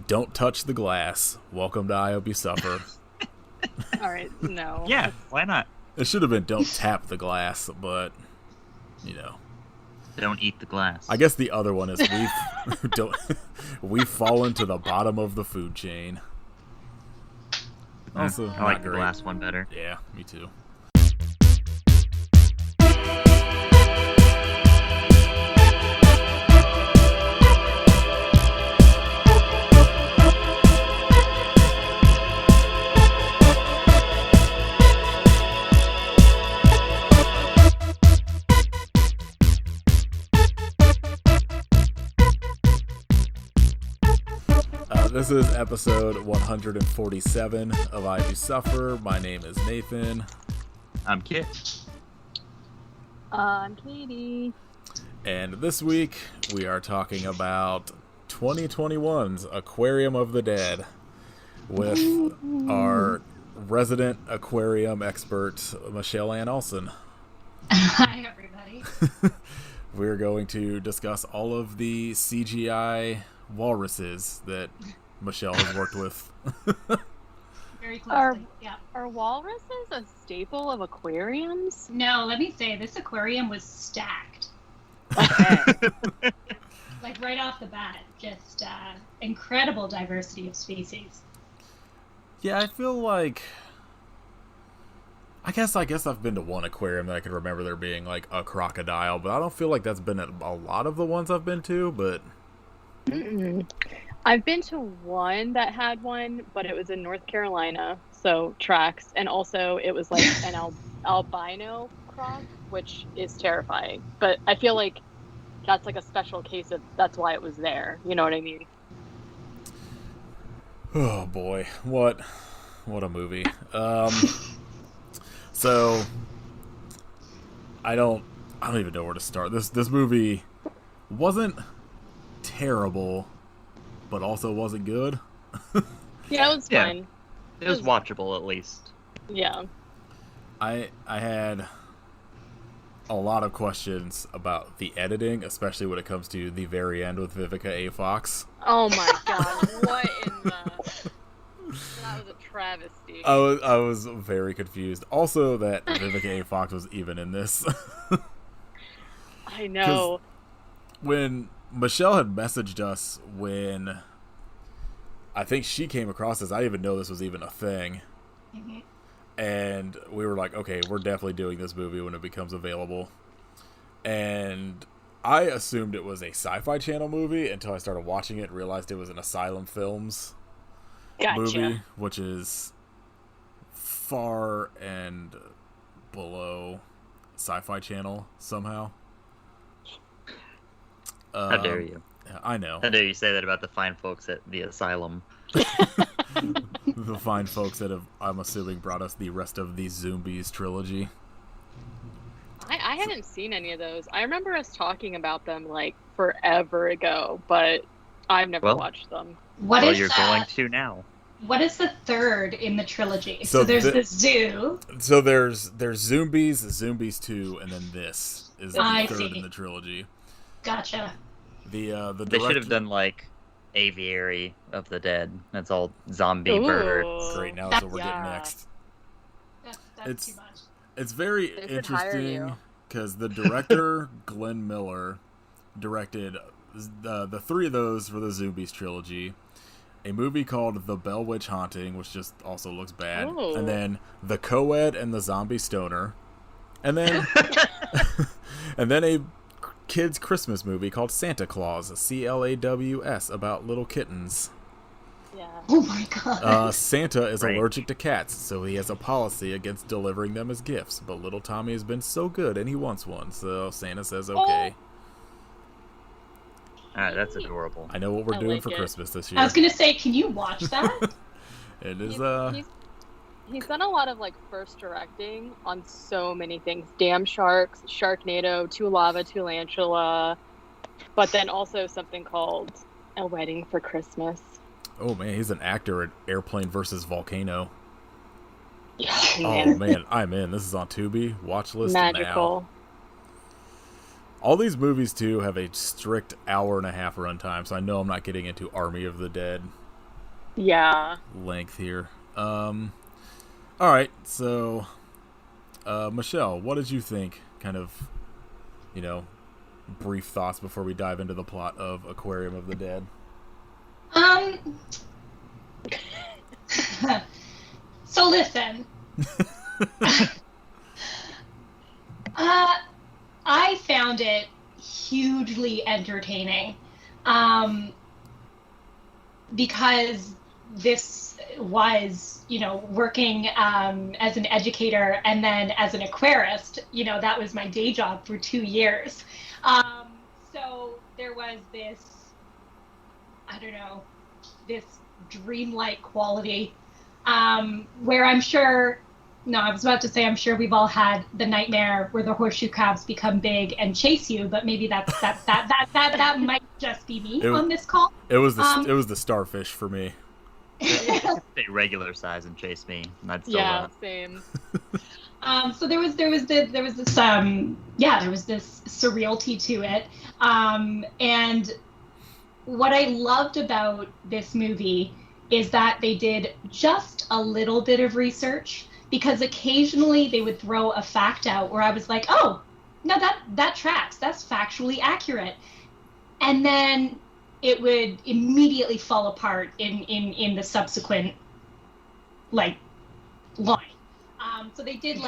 Don't touch the glass. Welcome to I Hope You Suffer. All right, no. Yeah, why not? It should have been don't tap the glass, but, you know. Don't eat the glass. I guess the other one is we've fallen to the bottom of the food chain. Also, I like not the great. glass one better. Yeah, me too. This is episode 147 of I Do Suffer. My name is Nathan. I'm Kit. I'm Katie. And this week we are talking about 2021's Aquarium of the Dead with our resident aquarium expert, Michelle Ann Olsen. Hi, everybody. We're going to discuss all of the CGI walruses that Michelle has worked with. Very closely. Yeah. Are walruses a staple of aquariums? No, let me say, this aquarium was stacked. Okay. Like right off the bat, just incredible diversity of species. Yeah, I feel like I guess I've been to one aquarium that I can remember there being like a crocodile, but I don't feel like that's been at a lot of the ones I've been to, but I've been to one that had one, but it was in North Carolina, so tracks, and also it was like an albino croc, which is terrifying. But I feel like that's like a special case of that's why it was there. You know what I mean? oh boy, what a movie. So I don't even know where to start. This movie wasn't terrible, but also wasn't good. Yeah, it was Yeah. fun. It was watchable, at least. Yeah. I had a lot of questions about the editing, especially when it comes to the very end with Vivica A. Fox. Oh my god, what in the... That was a travesty. I was very confused. Also, that Vivica A. Fox was even in this. I know. When Michelle had messaged us when I think she came across this, I didn't even know this was even a thing. Mm-hmm. And we were like, okay, we're definitely doing this movie when it becomes available. And I assumed it was a Sci-Fi Channel movie until I started watching it and realized it was an Asylum Films movie, which is far and below Sci-Fi Channel somehow. How dare you? I know. How dare you say that about the fine folks at the asylum? The fine folks that have, I'm assuming, brought us the rest of the Zombies trilogy. I hadn't seen any of those. I remember us talking about them like forever ago, but I've never watched them. Well, you're going to now. What is the third in the trilogy? So So there's the zoo. So there's Zombies, Zombies 2, and then this is the I third see. in the trilogy. Gotcha. The They should have done like Aviary of the Dead. That's all zombie birds. Great, now that's what we're getting Yeah. next. That's It's- too much. It's very They should hire interesting you. because the director Glenn Miller directed the three of those for the Zombies trilogy. A movie called The Bell Witch Haunting, which just also looks bad, Oh. and then The Co-Ed and the Zombie Stoner, and then and then a kids Christmas movie called Santa Claus, CLAWS, about little kittens. Yeah. Oh my god. Santa is Right. allergic to cats, so he has a policy against delivering them as gifts. But little Tommy has been so good, and he wants one, so Santa says okay. Alright, that's adorable. I know what we're I doing like for it. Christmas this I year. was gonna say, can you watch that? It is He's done a lot of like first directing on so many things. Damn Sharks, Sharknado, Two Lava, Two Lantula, but then also something called A Wedding for Christmas. oh man, he's an actor at Airplane versus Volcano. Yeah, Oh man, I'm in. This is on Tubi. Watch list magical. now. All these movies too have a strict hour and a half runtime, so I know I'm not getting into Army of the Dead Yeah. length here. All right, so Michelle, what did you think? Kind of, you know, brief thoughts before we dive into the plot of Aquarium of the Dead. Um. So listen. I found it hugely entertaining, because this was, working as an educator and then as an aquarist. That was my day job for 2 years. So there was this, I don't know, this dreamlike quality, where I'm sure. No, I was about to say I'm sure we've all had the nightmare where the horseshoe crabs become big and chase you, but maybe that might just be me on this call. It was the starfish for me. Stay regular size and chase me. And I'd still run. Same. So there was this surreality to it, and what I loved about this movie is that they did just a little bit of research, because occasionally they would throw a fact out where I was like, oh, no, that tracks. That's factually accurate. And then it would immediately fall apart in the subsequent, line. So they did,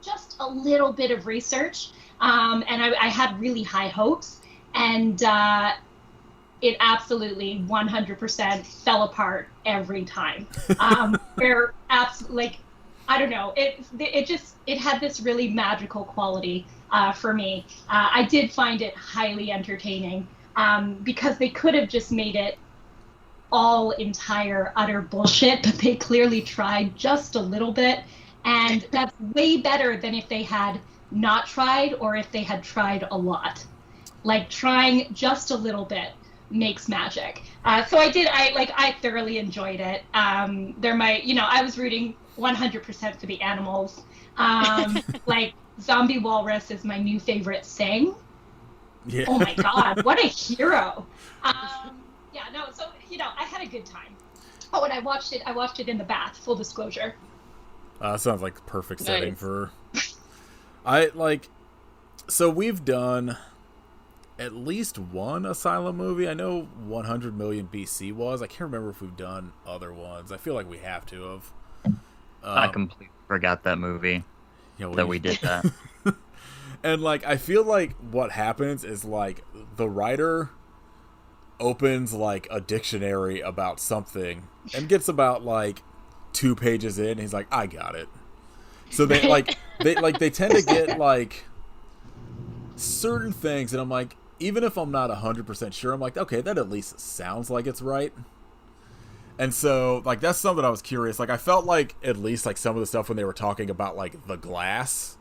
just a little bit of research, and I had really high hopes, and it absolutely 100% fell apart every time. Where absolutely, I don't know, it had this really magical quality for me. I did find it highly entertaining, because they could have just made it all entire utter bullshit, but they clearly tried just a little bit, and that's way better than if they had not tried or if they had tried a lot. Trying just a little bit makes magic. So I thoroughly enjoyed it. I was rooting 100% for the animals. Zombie Walrus is my new favorite Sing. Yeah. Oh my god, what a hero. So I had a good time. Oh, and I watched it in the bath, full disclosure. Sounds like the perfect setting Nice. for... So we've done at least one Asylum movie. I know 100 Million BC was. I can't remember if we've done other ones. I feel like we have to have. I completely forgot that movie. That we did that. And I feel like what happens is the writer opens a dictionary about something and gets about 2 pages in and he's like, I got it. So they they tend to get certain things, and I'm like, even if I'm not 100% sure, I'm like, okay, that at least sounds like it's right. And so that's something I was curious. I felt at least some of the stuff when they were talking about the glass.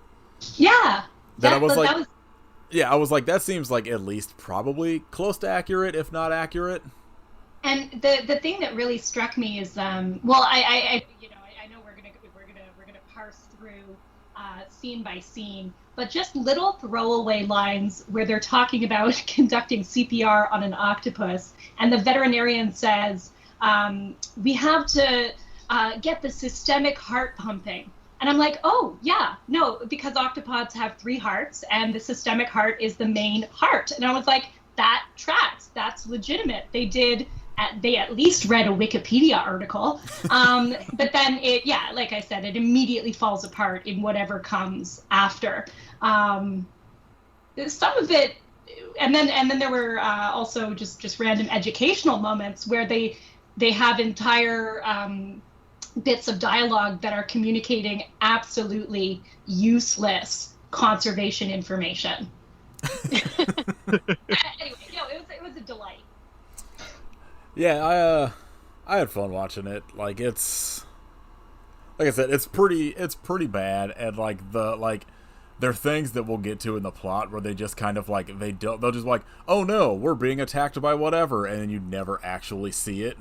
Yeah. I was that seems at least probably close to accurate, if not accurate. And the thing that really struck me is, I know we're gonna parse through scene by scene, but just little throwaway lines where they're talking about conducting CPR on an octopus, and the veterinarian says, we have to get the systemic heart pumping. And I'm like, oh, yeah, no, because octopods have 3 hearts, and the systemic heart is the main heart. And I was like, that tracks. That's legitimate. They at least read a Wikipedia article. But then like I said, it immediately falls apart in whatever comes after. Some of it, and then there were also just random educational moments where they have entire bits of dialogue that are communicating absolutely useless conservation information. Anyway, it was a delight. Yeah, I had fun watching it. It's like I said, it's pretty bad, and there are things that we'll get to in the plot where they just kind of they'll just oh no, we're being attacked by whatever, and then you never actually see it.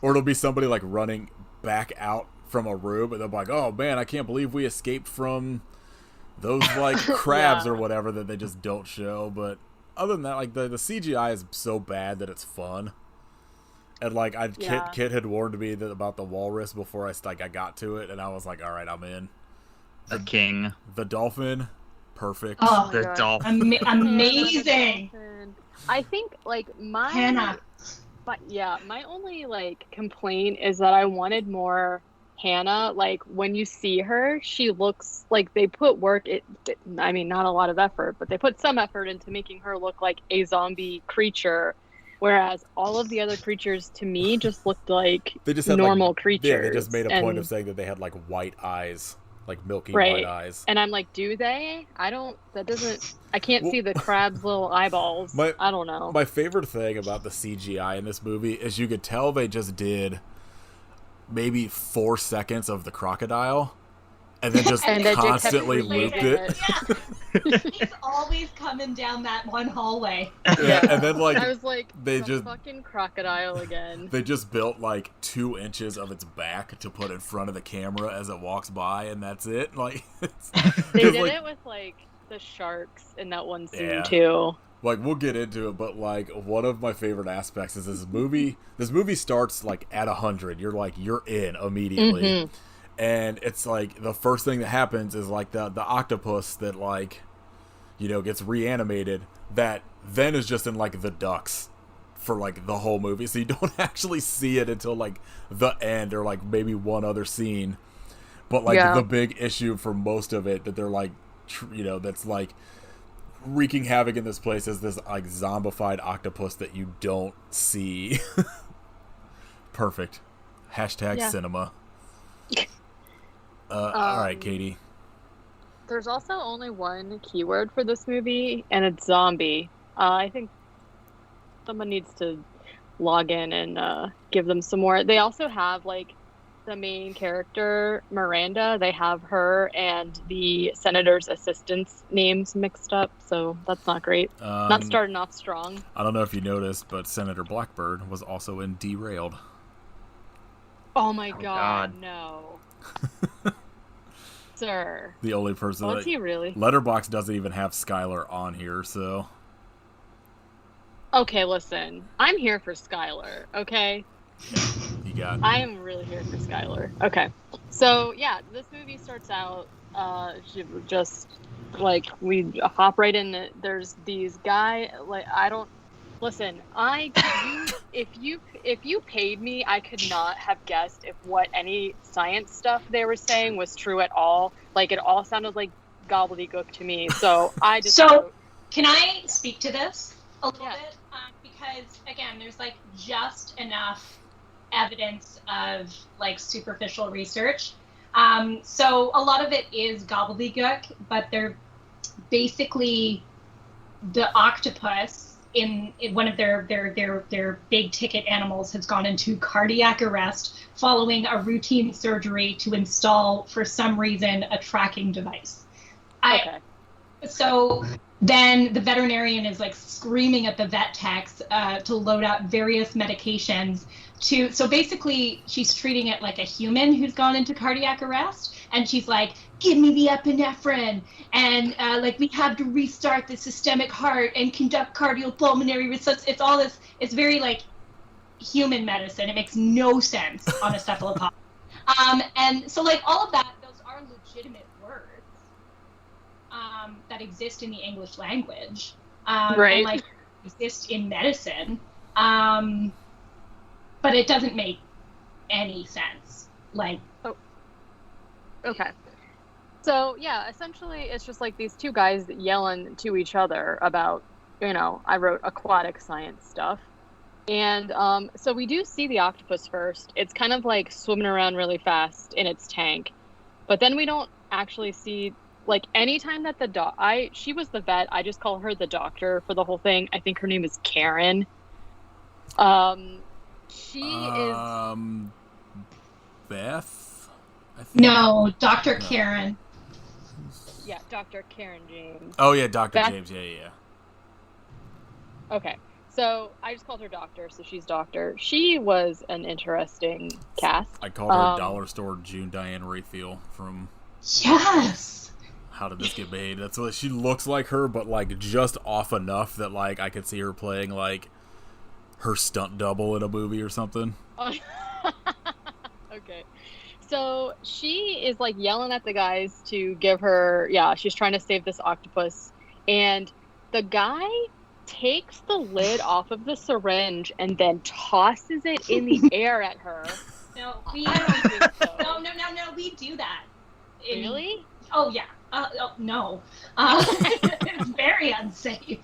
Or it'll be somebody running back out from a room, and they'll be like, oh man, I can't believe we escaped from those crabs or whatever, that they just don't show. But other than that, the CGI is so bad that it's fun. And like Yeah. Kit had warned me about the walrus before I got to it, and I was like, all right, I'm in. The king. The dolphin, perfect. Oh, The God. dolphin. amazing. I think like Hannah. my only like complaint is that I wanted more Hannah. Like when you see her, she looks like they put work. I mean, not a lot of effort, but they put some effort into making her look like a zombie creature. Whereas all of the other creatures to me just looked like They just had normal creatures. Yeah, they just made a point And- of saying that they had like white eyes, like milky Right. white eyes. And I'm like, do they? I can't see the crab's little eyeballs. I don't know. My favorite thing about the CGI in this movie is you could tell they just did maybe 4 seconds of the crocodile and then just And they just kept constantly looped relating it. Yeah. He's always coming down that one hallway. Yeah, and then like I was like, they the just- fucking crocodile again. they just built like 2 inches of its back to put in front of the camera as it walks by, and that's it. Like They 'cause, did like, it with like the sharks in that one scene Yeah. too. Like we'll get into it, but like one of my favorite aspects is this movie. This movie starts like at 100. You're in immediately, Mhm. and it's like the first thing that happens is like the octopus that like, you know, gets reanimated. That then is just in like the ducks for like the whole movie, so you don't actually see it until like the end or like maybe one other scene. But like Yeah. the big issue for most of it that they're like, you know, that's like wreaking havoc in this place is this like zombified octopus that you don't see. Perfect. Hashtag Yeah. cinema. All right, Katie. There's also only one keyword for this movie, and it's zombie. I think someone needs to log in and give them some more. They also have like the main character, Miranda. They have her and the senator's assistant's names mixed up, so that's not great. Not starting off strong. I don't know if you noticed, but Senator Blackbird was also in Derailed. Oh my Oh, God, God. no. Sir. The only person Was that he really? Letterboxd doesn't even have Skylar on here, so Okay, listen. I'm here for Skylar, okay? you got. I am really here for Skylar. Okay. So, yeah, this movie starts out just like we hop right in. There's these like I don't listen. If you paid me, I could not have guessed if what any science stuff they were saying was true at all. Like it all sounded like gobbledygook to me. So I just wrote, Can I speak to this a little Yeah. bit? Because again, there's like just enough evidence of like superficial research. So a lot of it is gobbledygook, but they're basically the octopus in one of their big ticket animals has gone into cardiac arrest following a routine surgery to install, for some reason, a tracking device. okay. So then the veterinarian is like screaming at the vet techs to load out various medications so basically she's treating it like a human who's gone into cardiac arrest, and she's like, give me the epinephrine, and like we have to restart the systemic heart and conduct cardiopulmonary resuscitation. It's all this, it's very like human medicine. It makes no sense on a cephalopod. And so like all of that, those are legitimate words that exist in the English language, Right. and like exist in medicine, but it doesn't make any sense. Like, Okay. So, yeah, essentially it's just like these two guys yelling to each other about, I wrote aquatic science stuff. And so we do see the octopus first. It's kind of like swimming around really fast in its tank. But then we don't actually see, like, anytime that she was the vet, I just call her the doctor for the whole thing. I think her name is Karen. She is... Beth? I think. no, Dr. Karen. Yeah, Dr. Karen James. Oh yeah, Dr. Beth- James. Yeah. Okay, so I just called her Doctor, so she's Doctor. She was an interesting cast. I called her Dollar Store June Diane Raphael from Yes. How Did This Get Made. That's what she looks like her, but like just off enough that like I could see her playing like her stunt double in a movie or something. Oh, okay. So she is like yelling at the guys to give her, she's trying to save this octopus. And the guy takes the lid off of the syringe and then tosses it in the air at her. No, I don't think so. No, we do that. Really? Oh, yeah. No. It's very unsafe.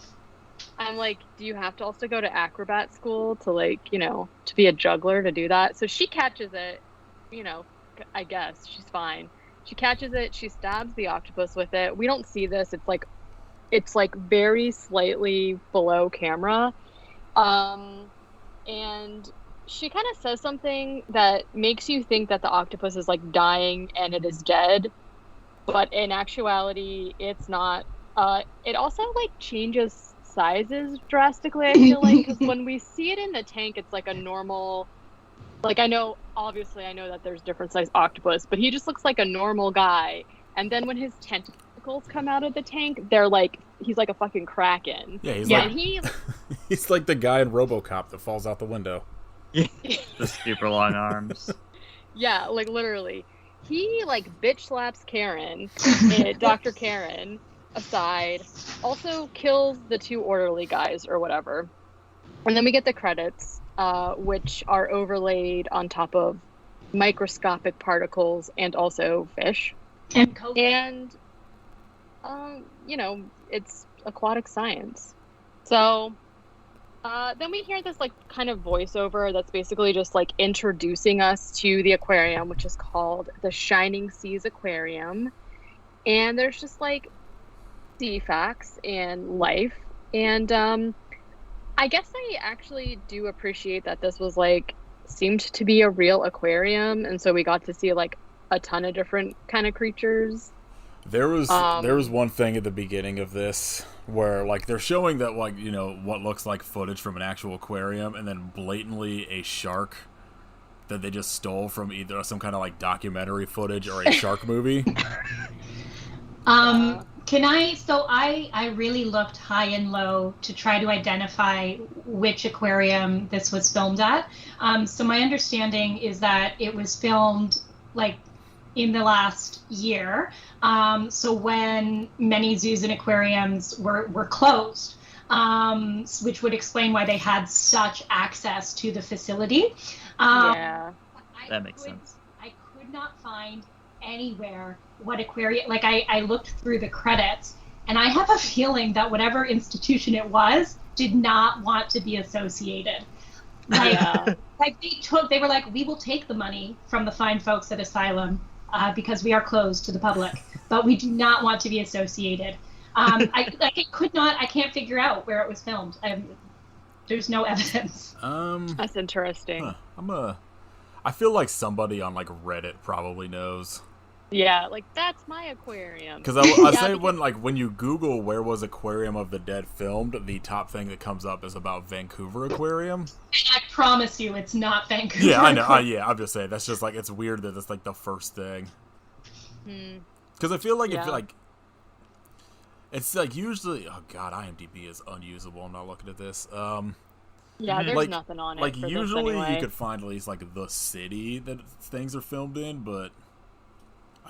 I'm like, do you have to also go to acrobat school to like, to be a juggler to do that? So she catches it, I guess she's fine. She catches it, she stabs the octopus with it. We don't see this. It's like very slightly below camera. And she kind of says something that makes you think that the octopus is like dying and it is dead. But in actuality, it's not. It also like changes sizes drastically, I feel like, because when we see it in the tank, it's like a normal, like I know that there's different size octopus, but he just looks like a normal guy. And then when his tentacles come out of the tank, he's like a fucking kraken. Yeah, and he's like the guy in RoboCop that falls out the window. The super long arms. Yeah, like literally. He like bitch slaps Karen, Dr. Karen, aside, also kills the 2 orderly guys or whatever. And then we get the credits, which are overlaid on top of microscopic particles and also fish. And coke. And, it's aquatic science. So, then we hear this like kind of voiceover that's basically just like introducing us to the aquarium, which is called the Shining Seas Aquarium. And there's just like sea facts and life. And I guess I actually do appreciate that this was like seemed to be a real aquarium, and so we got to see like a ton of different kind of creatures. There was one thing at the beginning of this where like they're showing that like what looks like footage from an actual aquarium, and then blatantly a shark that they just stole from either some kind of like documentary footage or a shark movie. I really looked high and low to try to identify which aquarium this was filmed at. So my understanding is that it was filmed like in the last year. So when many zoos and aquariums were closed, which would explain why they had such access to the facility. That makes sense. I could not find anywhere what aquarium, like I looked through the credits, and I have a feeling that whatever institution it was did not want to be associated. Like, they were like, we will take the money from the fine folks at Asylum because we are closed to the public, but we do not want to be associated. I can't figure out where it was filmed. There's no evidence. That's interesting. I feel like somebody on like Reddit probably knows. Yeah, like that's my aquarium. Because I say when you Google where was Aquarium of the Dead filmed, the top thing that comes up is about Vancouver Aquarium. And I promise you, it's not Vancouver. Yeah, I know. I'm just saying that's just like it's weird that it's like the first thing. Because I feel like it's like usually. Oh God, IMDb is unusable. I'm not looking at this. There's nothing on it. Like for usually, this anyway. you could find at least like the city that things are filmed in, but.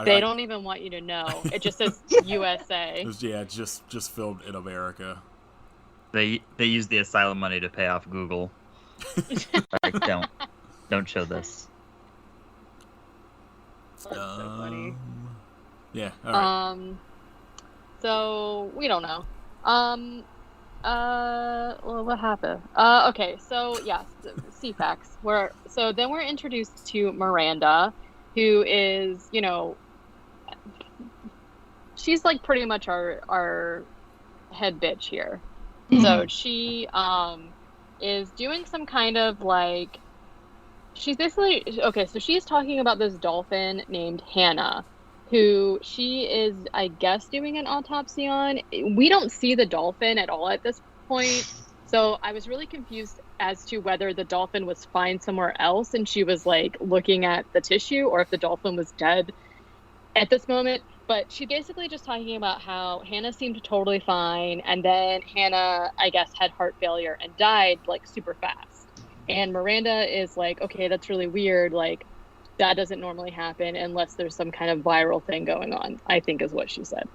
They don't even want you to know. It just says USA. Just filmed in America. They use the asylum money to pay off Google. Like, don't show this. That's so funny. Yeah. All right. So we don't know. Well, what happened? Okay. So yes, CFAX. Then we're introduced to Miranda, who is, she's like pretty much our head bitch here. Mm-hmm. So she is doing some kind of like, she's basically, okay, so she's talking about this dolphin named Hannah, who she is, I guess, doing an autopsy on. We don't see the dolphin at all at this point, so I was really confused as to whether the dolphin was fine somewhere else and she was like looking at the tissue, or if the dolphin was dead at this moment. But she basically just talking about how Hannah seemed totally fine, and then Hannah, I guess, had heart failure and died like super fast. And Miranda is like, okay, that's really weird. Like, that doesn't normally happen unless there's some kind of viral thing going on, I think is what she said.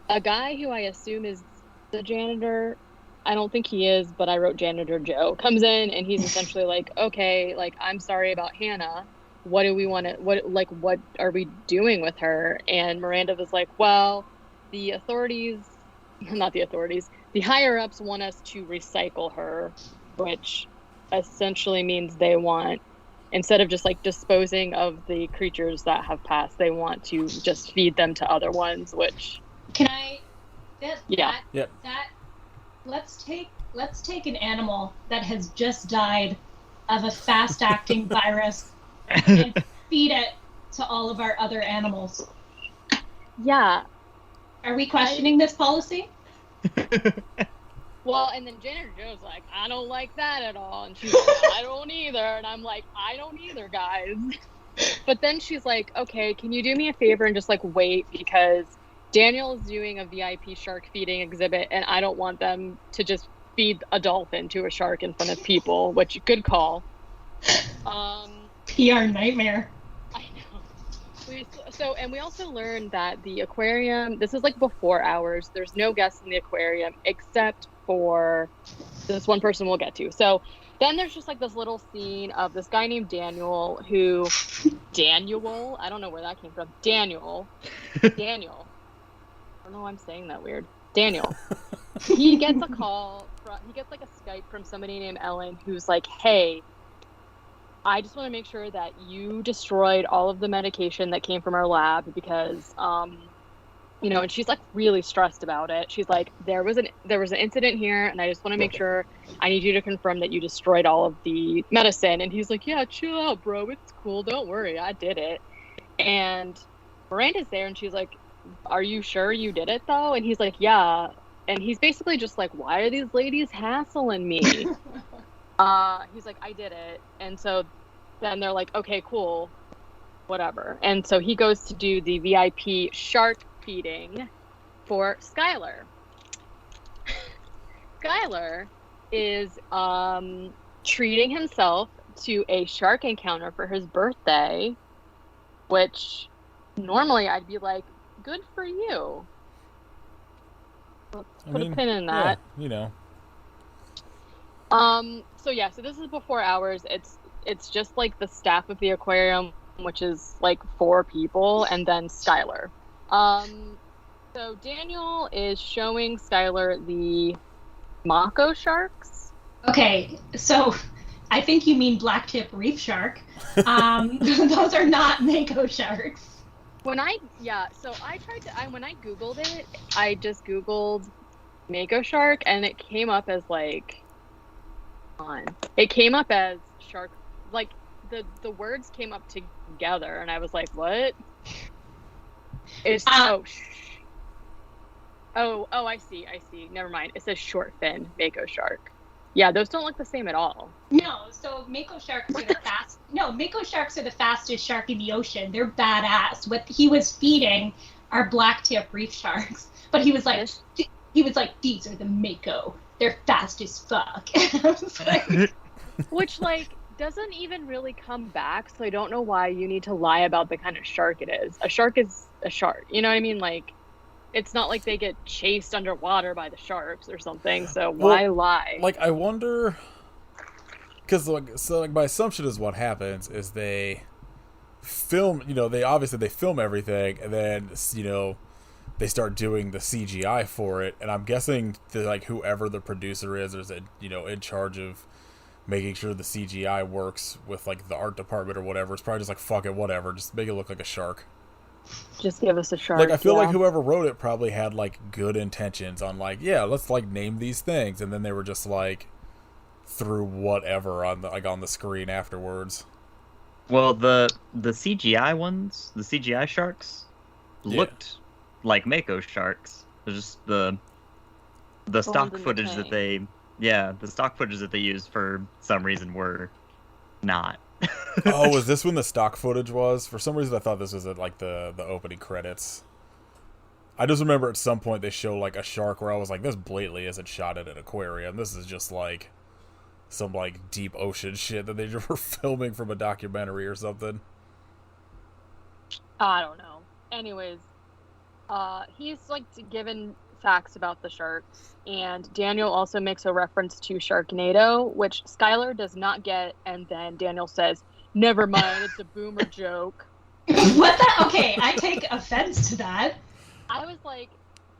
A guy who I assume is the janitor, I don't think he is, but I wrote Janitor Joe, comes in and he's essentially like, okay, like, I'm sorry about Hannah. What do we want to, what are we doing with her? And Miranda was like, well, the higher ups want us to recycle her, which essentially means they want, instead of just like disposing of the creatures that have passed, they want to just feed them to other ones, which... Can I? Yep. Let's take an animal that has just died of a fast-acting virus and feed it to all of our other animals. Yeah. Are we questioning this policy? Well, and then Janitor Joe's like, I don't like that at all. And she's like, I don't either. And I'm like, I don't either, guys. But then she's like, okay, can you do me a favor and just like wait, because Daniel is doing a VIP shark feeding exhibit and I don't want them to just feed a dolphin to a shark in front of people, which good call. PR nightmare. I know. And we also learned that the aquarium, this is like before hours, there's no guests in the aquarium except for this one person we'll get to. So then there's just like this little scene of this guy named Daniel Daniel, I don't know where that came from. Daniel. I don't know why I'm saying that weird. Daniel. He gets a call he gets like a Skype from somebody named Ellen who's like, hey, I just want to make sure that you destroyed all of the medication that came from our lab because, and she's like really stressed about it. She's like, there was an incident here and I just want to make sure, I need you to confirm that you destroyed all of the medicine. And he's like, yeah, chill out, bro. It's cool. Don't worry. I did it. And Miranda's there and she's like, are you sure you did it though? And he's like, yeah. And he's basically just like, why are these ladies hassling me? He's like, I did it. And so then they're like, okay, cool, whatever. And so he goes to do the VIP shark feeding for Skylar. Skylar is treating himself to a shark encounter for his birthday, which normally I'd be like, good for you. Let's put a pin in that. Yeah, So this is before hours. It's just like the staff of the aquarium, which is like 4 people, and then Skylar. So Daniel is showing Skylar the mako sharks. Okay, so I think you mean blacktip reef shark. Those are not mako sharks. When I Googled it, I just Googled mako shark, and it came up as like, it came up as shark, like the words came up together, and I was like, what? It's I see. Never mind. It says short fin mako shark. Yeah, those don't look the same at all. No, so mako sharks are mako sharks are the fastest shark in the ocean. They're badass. What he was feeding are blacktip reef sharks, but he was like, these are the mako. They're fast as fuck. Which like doesn't even really come back, so I don't know why you need to lie about the kind of shark it is. A shark is a shark. You know what I mean? Like, it's not like they get chased underwater by the sharks or something, so why lie? Like, I wonder, because my assumption is what happens is they film, they film everything, and then, they start doing the CGI for it, and I'm guessing that, like, whoever the producer is in charge of making sure the CGI works with, like, the art department or whatever, it's probably just like, fuck it, whatever, just make it look like a shark. Just give us a shark. Like, I feel like whoever wrote it probably had, like, good intentions on, like, yeah, let's, like, name these things, and then they were just, like, threw whatever on the screen afterwards. Well, the CGI ones, the CGI sharks, looked like mako sharks. It's just the stock footage that the stock footage that they used for some reason were not. Oh, was this when the stock footage was? For some reason, I thought this was at, like, the opening credits. I just remember at some point they show, like, a shark where I was like, this blatantly isn't shot at an aquarium. This is just, like, some like deep ocean shit that they were filming from a documentary or something. I don't know. Anyways, he's like given facts about the sharks, and Daniel also makes a reference to Sharknado, which Skylar does not get, and then Daniel says, "Never mind, it's a boomer joke." What the? Okay, I take offense to that. I was like,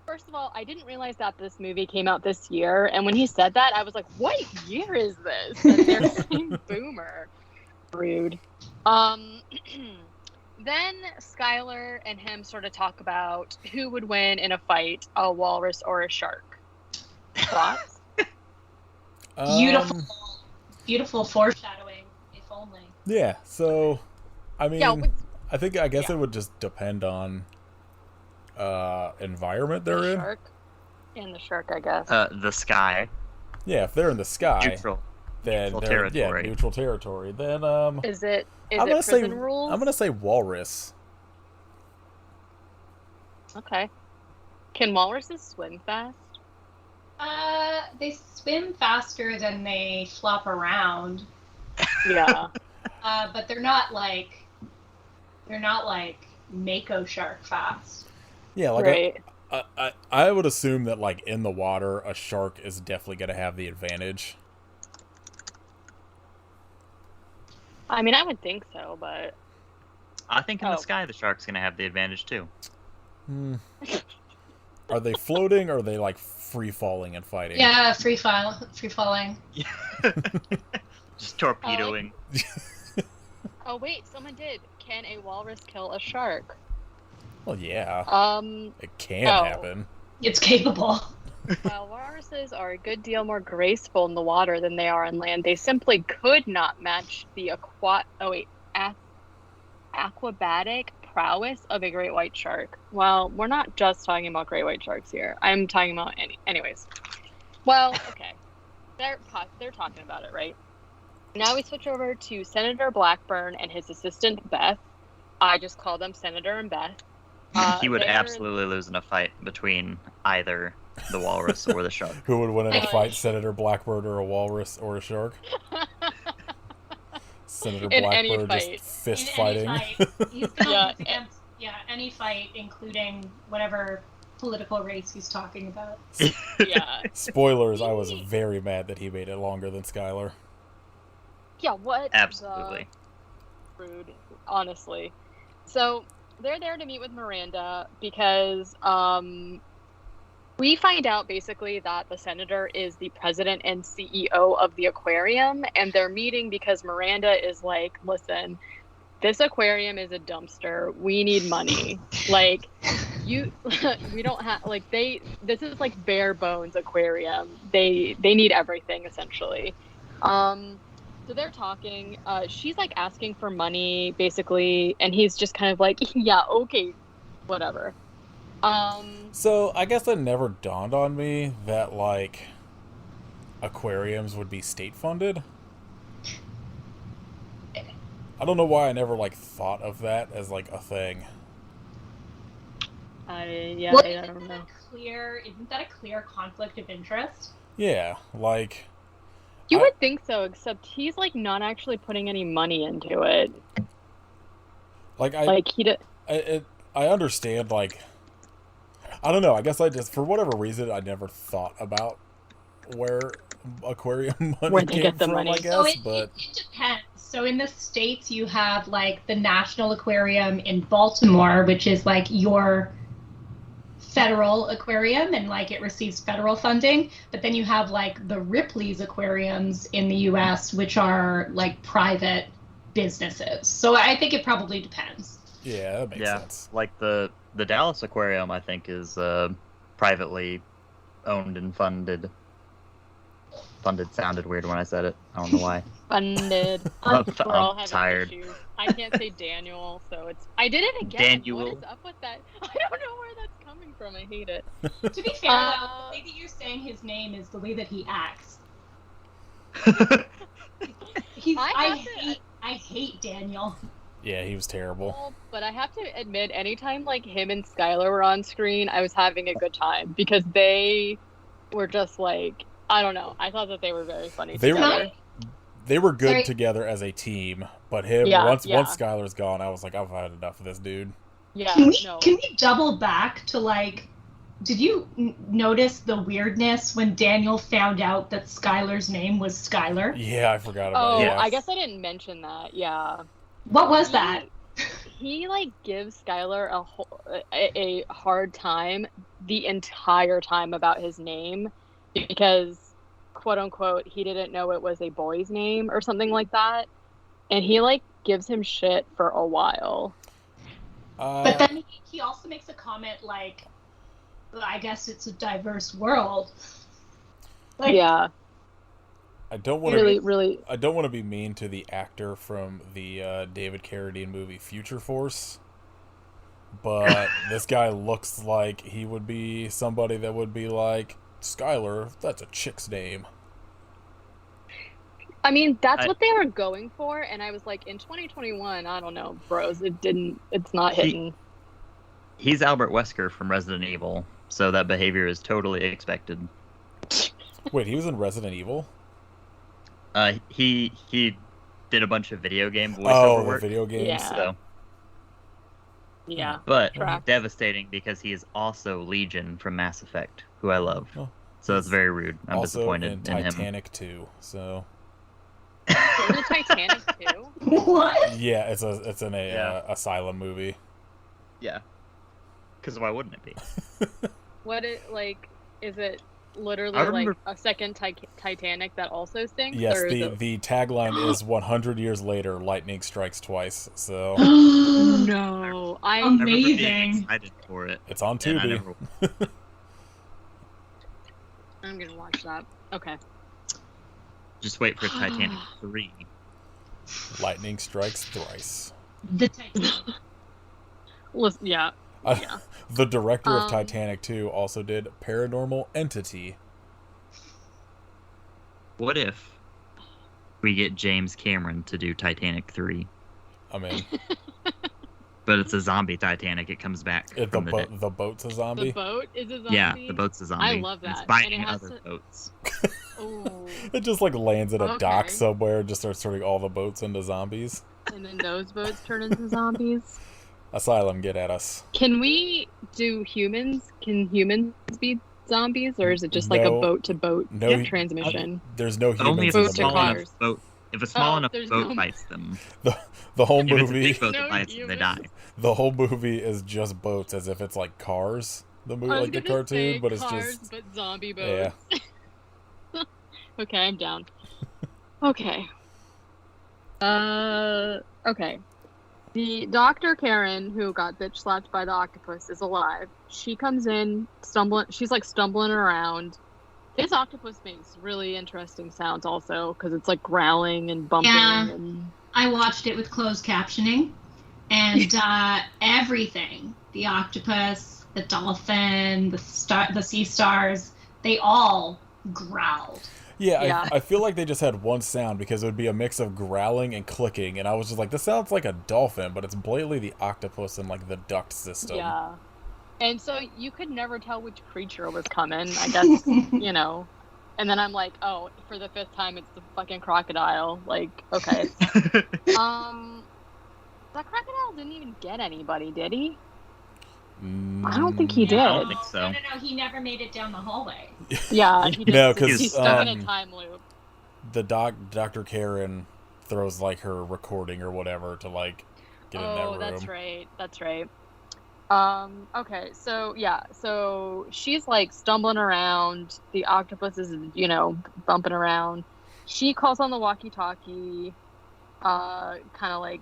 first of all, I didn't realize that this movie came out this year, and when he said that, I was like, what year is this? And they're saying boomer. Rude. Then Skylar and him sort of talk about who would win in a fight, a walrus or a shark. Thoughts? Beautiful foreshadowing, if only. Yeah, so, I mean, Yeah, I guess it would just depend on environment they're in. Shark. And the shark, I guess. The sky. Yeah, if they're in the sky, Neutral. then neutral they're territory. neutral territory. Then Is it I'm gonna prison say rules? I'm gonna say walrus. Okay. Can walruses swim fast? They swim faster than they flop around. Yeah. But they're not like mako shark fast. Yeah, like Right. I would assume that like in the water, a shark is definitely gonna have the advantage. I mean, I would think so, but I think in the sky, the shark's gonna have the advantage too. Are they floating or are they like free falling and fighting? Yeah, free falling. Just torpedoing. oh wait, someone did. Can a walrus kill a shark? Well, yeah. It can oh. happen. It's capable. While walruses are a good deal more graceful in the water than they are on land, they simply could not match the aquabatic prowess of a great white shark. Well, we're not just talking about great white sharks here. I'm talking about anyways. Well, okay. They're talking about it, right? Now we switch over to Senator Blackburn and his assistant Beth. I just call them Senator and Beth. He would absolutely lose in a fight between either the walrus or the shark. Who would win in a fight, Senator Blackbird or a walrus or a shark? Senator in Blackbird just fist fighting. He's going against any fight, including whatever political race he's talking about. Yeah. Spoilers, I was very mad that he made it longer than Skylar. Yeah, what? Absolutely. Rude, honestly. So they're there to meet with Miranda because we find out basically that the senator is the president and CEO of the aquarium, and they're meeting because Miranda is like, listen, this aquarium is a dumpster. We need money. Like, we don't have, like, this is like bare bones aquarium. They need everything, essentially. So they're talking. She's like asking for money, basically, and he's just kind of like, yeah, okay, whatever. So I guess it never dawned on me that like aquariums would be state funded. I don't know why I never like thought of that as like a thing. I don't know. Isn't that a clear conflict of interest? Yeah, like. You would think so, except he's like not actually putting any money into it. I understand. Like, I don't know. I guess I just, for whatever reason, I never thought about where aquarium money came from. I guess, but it depends. So in the States, you have like the National Aquarium in Baltimore, which is like your federal aquarium, and like it receives federal funding. But then you have like the Ripley's aquariums in the US, which are like private businesses. So I think it probably depends. Yeah, that makes sense. Like the Dallas Aquarium, I think, is privately owned and funded. Funded sounded weird when I said it. I don't know why. Funded. I'm We're all having tired. issues. I can't say Daniel, so it's. I did it again. Daniel. What is up with that? I don't know where that's coming from. I hate it. To be fair, though, the way that you're saying his name is the way that he acts. I hate Daniel. Yeah, he was terrible. But I have to admit, anytime like him and Skylar were on screen, I was having a good time because they were just like I don't know. I thought that they were very funny They were- together. They were good Sorry. together as a team, but him Yeah, once yeah. Skylar's gone, I was like, I've had enough of this dude. Yeah, no. Can we double back to like? Did you notice the weirdness when Daniel found out that Skylar's name was Skylar? Yeah, I forgot about Oh, it. Yeah. I guess I didn't mention that. Yeah. What was that? He like gives Skylar a hard time the entire time about his name because, quote unquote, he didn't know it was a boy's name or something like that, and he like gives him shit for a while. But then he also makes a comment like, I guess it's a diverse world. Like, Yeah, I don't want really. I don't want to be mean to the actor from the David Carradine movie Future Force, but this guy looks like he would be somebody that would be like, Skylar, that's a chick's name. I mean, that's what they were going for, and I was like, in 2021, I don't know, bros, it's not hitting. He's Albert Wesker from Resident Evil, so that behavior is totally expected. Wait, he was in Resident Evil? He did a bunch of video game voiceover Oh, the work. video games? Yeah. So, Yeah. but Tracks. devastating because he is also Legion from Mass Effect, who I love. Oh. So it's very rude. I'm Also disappointed in in him. Titanic 2, so... Was it Titanic too? what? Yeah, it's in a Yeah. asylum movie. Yeah. Because why wouldn't it be? Is it literally I remember- like a second Titanic that also sinks? Yes, or is the tagline is 100 years later, lightning strikes twice. So No, I remember being Amazing. excited for it. it's on and I Tubi. never- I'm gonna watch that. Okay. Just wait for Titanic 3. Lightning strikes thrice. The Titanic. Listen, yeah. Yeah. The director of Um, Titanic 2 also did Paranormal Entity. What if we get James Cameron to do Titanic 3? I mean, But it's a zombie Titanic. It comes back the from the dead. boat's a The zombie. boat is a zombie. Yeah, the boat's a zombie. I love It's that. biting And it has other to- boats. Ooh. It just like lands at a dock Okay. somewhere and just starts turning all the boats into zombies. And then those boats turn into zombies. Asylum, get at us. Can we do humans? Can humans be zombies, or is it just like a No. boat-to-boat No, transmission? There's no Only humans if in a Boat the to small movie. cars. enough boat. If a small Oh, enough there's boat no- bites them, The whole if it's a movie, big boat No that bites them, they humans. die. the whole movie is just boats, as if it's like Cars, the movie, I was like the gonna cartoon, say but it's cars, just but zombie yeah. boats. Okay, I'm down. Okay. Okay. The Dr. Karen, who got bitch slapped by the octopus, is alive. She comes in, stumbling. She's like stumbling around. This octopus makes really interesting sounds, also, because it's like growling and bumping. Yeah. And... I watched it with closed captioning, and everything—the octopus, the dolphin, the sea stars, they all growled. Yeah, Yeah. I feel like they just had one sound because it would be a mix of growling and clicking, and I was just like, this sounds like a dolphin, but it's blatantly the octopus and like the duct system. Yeah. And so you could never tell which creature was coming, I guess, you know. And then I'm like, oh, for the fifth time, it's the fucking crocodile. Like, okay. That crocodile didn't even get anybody, did he? I don't think he did. I don't think so. No, he never made it down the hallway. Yeah, he No, just, 'cause, he's stuck in a time loop. The Dr. Karen throws like her recording or whatever to like get in that room. That's right. That's right. Okay, so yeah, so she's like stumbling around. The octopus is, you know, bumping around. She calls on the walkie-talkie, kind of like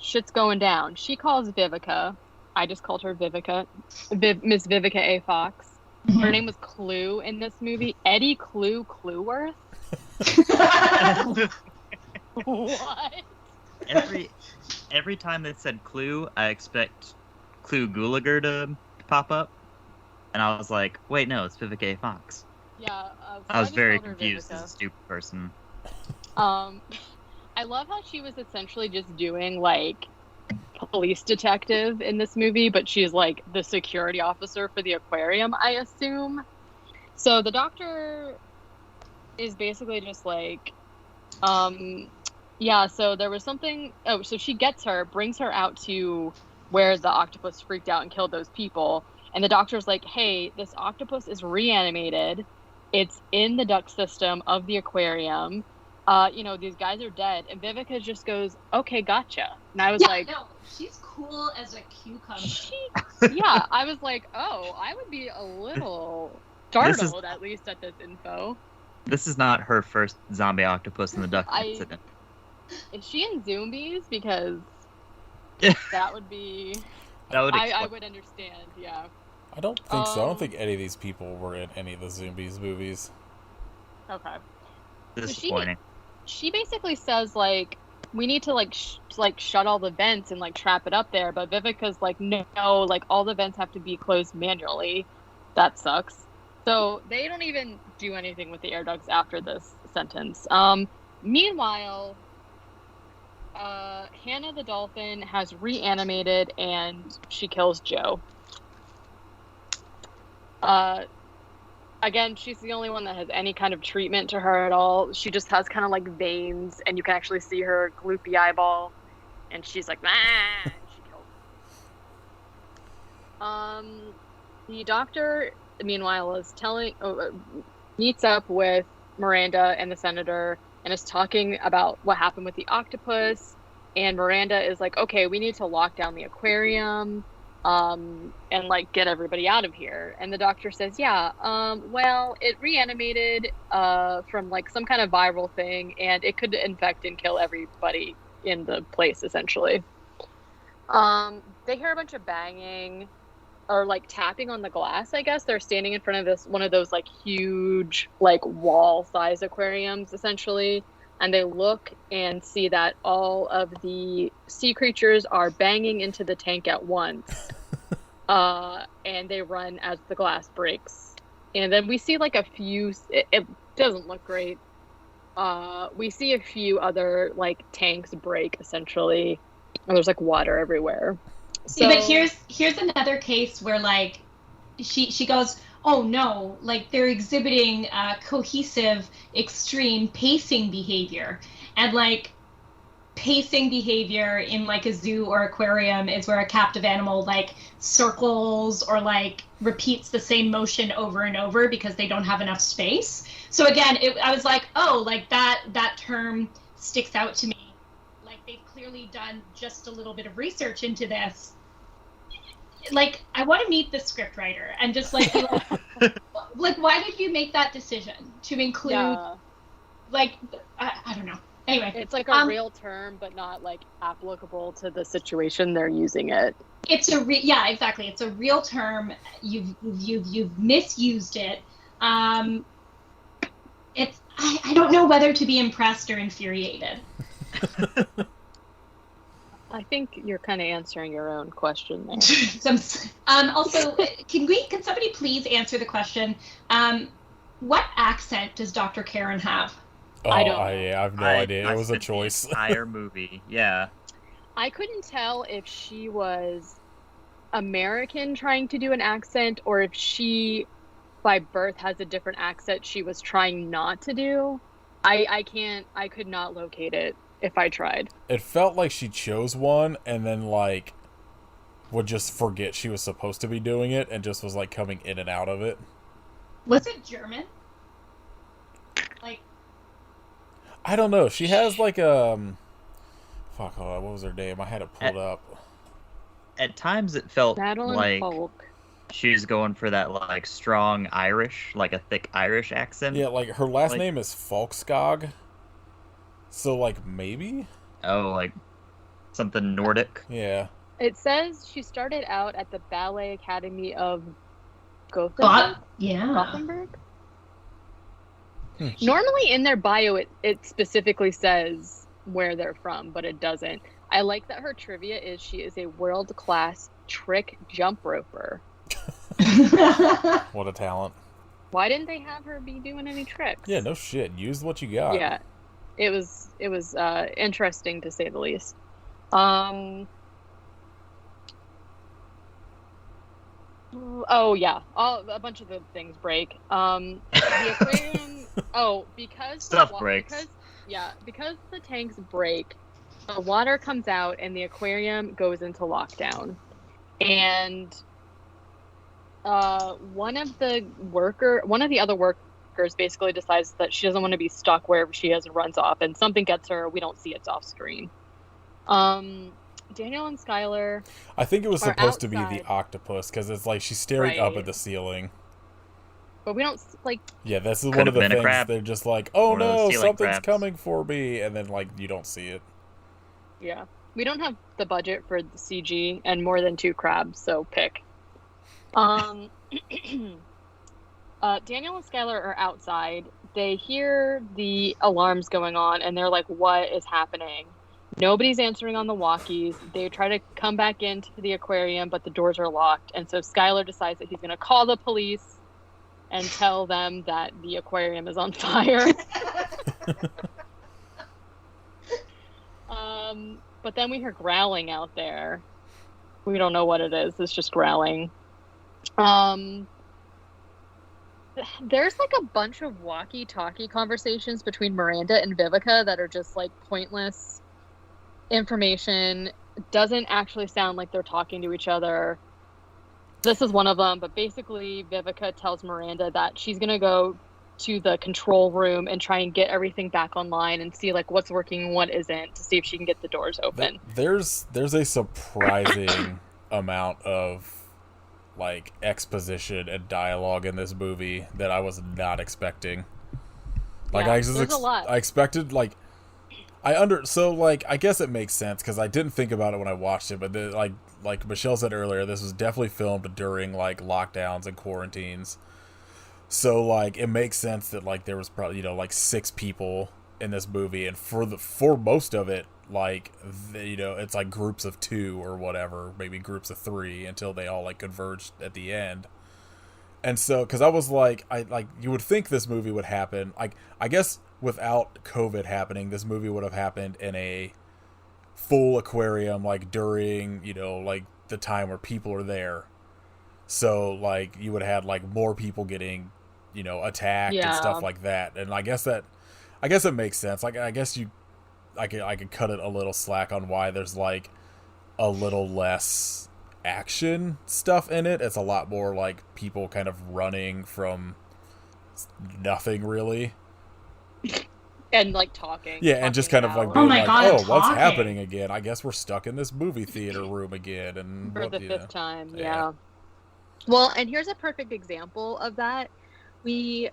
shit's going down. She calls Vivica. I just called her Vivica. Miss Vivica A. Fox. Her name was Clue in this movie. Eddie Clueworth? What? Every time they said Clue, I expect Clue Gulager to pop up, and I was like, wait, no, it's Vivica A. Fox. Yeah. So I was just very called her confused Vivica. as a stupid person. I love how she was essentially just doing like police detective in this movie, but she's like the security officer for the aquarium, I assume. So the doctor is basically just like, yeah, so there was something. Oh, so she gets her, brings her out to where the octopus freaked out and killed those people. And the doctor's like, hey, this octopus is reanimated. It's in the duct system of the aquarium. These guys are dead. And Vivica just goes, okay, gotcha. And I was like, no, she's cool as a cucumber. Yeah, I was like, oh, I would be a little startled, at least at this info. This is not her first zombie octopus in the duct incident. Is she in Zombies? Because that would be... I would understand, yeah. I don't think so. I don't think any of these people were in any of the Zombies movies. Okay. Disappointing. So she basically says, like, we need to, shut all the vents and, trap it up there. But Vivica's like, no, all the vents have to be closed manually. That sucks. So they don't even do anything with the air ducts after this sentence. Meanwhile, Hannah the dolphin has reanimated and she kills Joe. Again, she's the only one that has any kind of treatment to her at all. She just has kind of veins, and you can actually see her gloopy eyeball, and she's like, ah, and she kills. The doctor, meanwhile, is meets up with Miranda and the senator, and is talking about what happened with the octopus. And Miranda is like, okay, we need to lock down the aquarium, and get everybody out of here. And the doctor says, yeah, well, it reanimated from some kind of viral thing, and it could infect and kill everybody in the place, essentially. They hear a bunch of banging or tapping on the glass. I guess they're standing in front of one of those huge wall size aquariums, essentially. And they look and see that all of the sea creatures are banging into the tank at once. And they run as the glass breaks. And then we see a few, it doesn't look great. We see a few other tanks break, essentially. And there's water everywhere. So, but here's another case where she goes, oh no, they're exhibiting cohesive, extreme pacing behavior. And pacing behavior in a zoo or aquarium is where a captive animal circles or repeats the same motion over and over because they don't have enough space. So again, I was like, oh, that term sticks out to me. They've clearly done just a little bit of research into this. I want to meet the scriptwriter and just be why did you make that decision to include I don't know. Anyway, it's a real term, but not applicable to the situation they're using it. It's yeah, exactly. It's a real term. You've misused it. It's I don't know whether to be impressed or infuriated. I think you're kind of answering your own question there. Also, can somebody please answer the question? What accent does Dr. Karen have? Oh, I have no idea. It was a choice. The entire movie, yeah. I couldn't tell if she was American trying to do an accent, or if she, by birth, has a different accent she was trying not to do. I could not locate it if I tried. It felt like she chose one and then would just forget she was supposed to be doing it and just was coming in and out of it. Was it German? I don't know. She has fuck, hold on, what was her name? I had it pulled up. At times it felt Madeline Polk. She was going for that strong Irish, a thick Irish accent. Yeah, her last name is Folkskog. So maybe? Oh, something Nordic. Yeah. It says she started out at the Ballet Academy of Gothenburg. Gothenburg? Normally in their bio it specifically says where they're from, but it doesn't. I like that her trivia is she is a world-class trick jump roper. What a talent. Why didn't they have her be doing any tricks? Yeah, no shit. Use what you got. Yeah. It was interesting to say the least. Oh yeah, a bunch of the things break. The aquarium. Oh, because Stuff breaks. because the tanks break, the water comes out and the aquarium goes into lockdown. And one of the other workers basically decides that she doesn't want to be stuck wherever she is and runs off, and something gets her. We don't see it's off screen. Daniel and Skylar. I think it was supposed to be the outside. octopus because it's like she's staring up at the ceiling. But we don't like. Yeah, this is Could one of have the been a things. crab. They're just like, oh One of those no, ceiling something's crabs. coming for me, and then like you don't see it. Yeah, we don't have the budget for the CG and more than 2 crabs, so pick. Daniel and Skylar are outside. They hear the alarms going on, and they're like, "What is happening?" Nobody's answering on the walkies. They try to come back into the aquarium, but the doors are locked. And so Skylar decides that he's going to call the police and tell them that the aquarium is on fire. But then we hear growling out there. We don't know what it is. It's just growling. There's like a bunch of walkie-talkie conversations between Miranda and Vivica that are just like pointless information. Doesn't actually sound like they're talking to each other. This is one of them, but basically Vivica tells Miranda that she's gonna go to the control room and try and get everything back online and see like what's working and what isn't, to see if she can get the doors open. There's a surprising amount of like exposition and dialogue in this movie that I was not expecting. Like Yeah, I just there's a lot. I expected like I guess it makes sense because I didn't think about it when I watched it, but like Michelle said earlier, this was definitely filmed during like lockdowns and quarantines. So like it makes sense that like there was probably like 6 people in this movie, and for most of it like it's like groups of 2 or whatever, maybe groups of 3 until they all like converged at the end. And so because I was like you would think this movie would happen like I guess without COVID happening, this movie would have happened in a full aquarium like during like the time where people are there. So like you would have had like more people getting attacked and stuff like that. And I guess it makes sense. Like I guess I could cut it a little slack on why there's like a little less action stuff in it. It's a lot more like people kind of running from nothing really. And like talking. And just kind of like being Oh my like, God, what's talking. happening again? I guess we're stuck in this movie theater room again, and For the 5th time, Yeah. Well, and here's a perfect example of that. We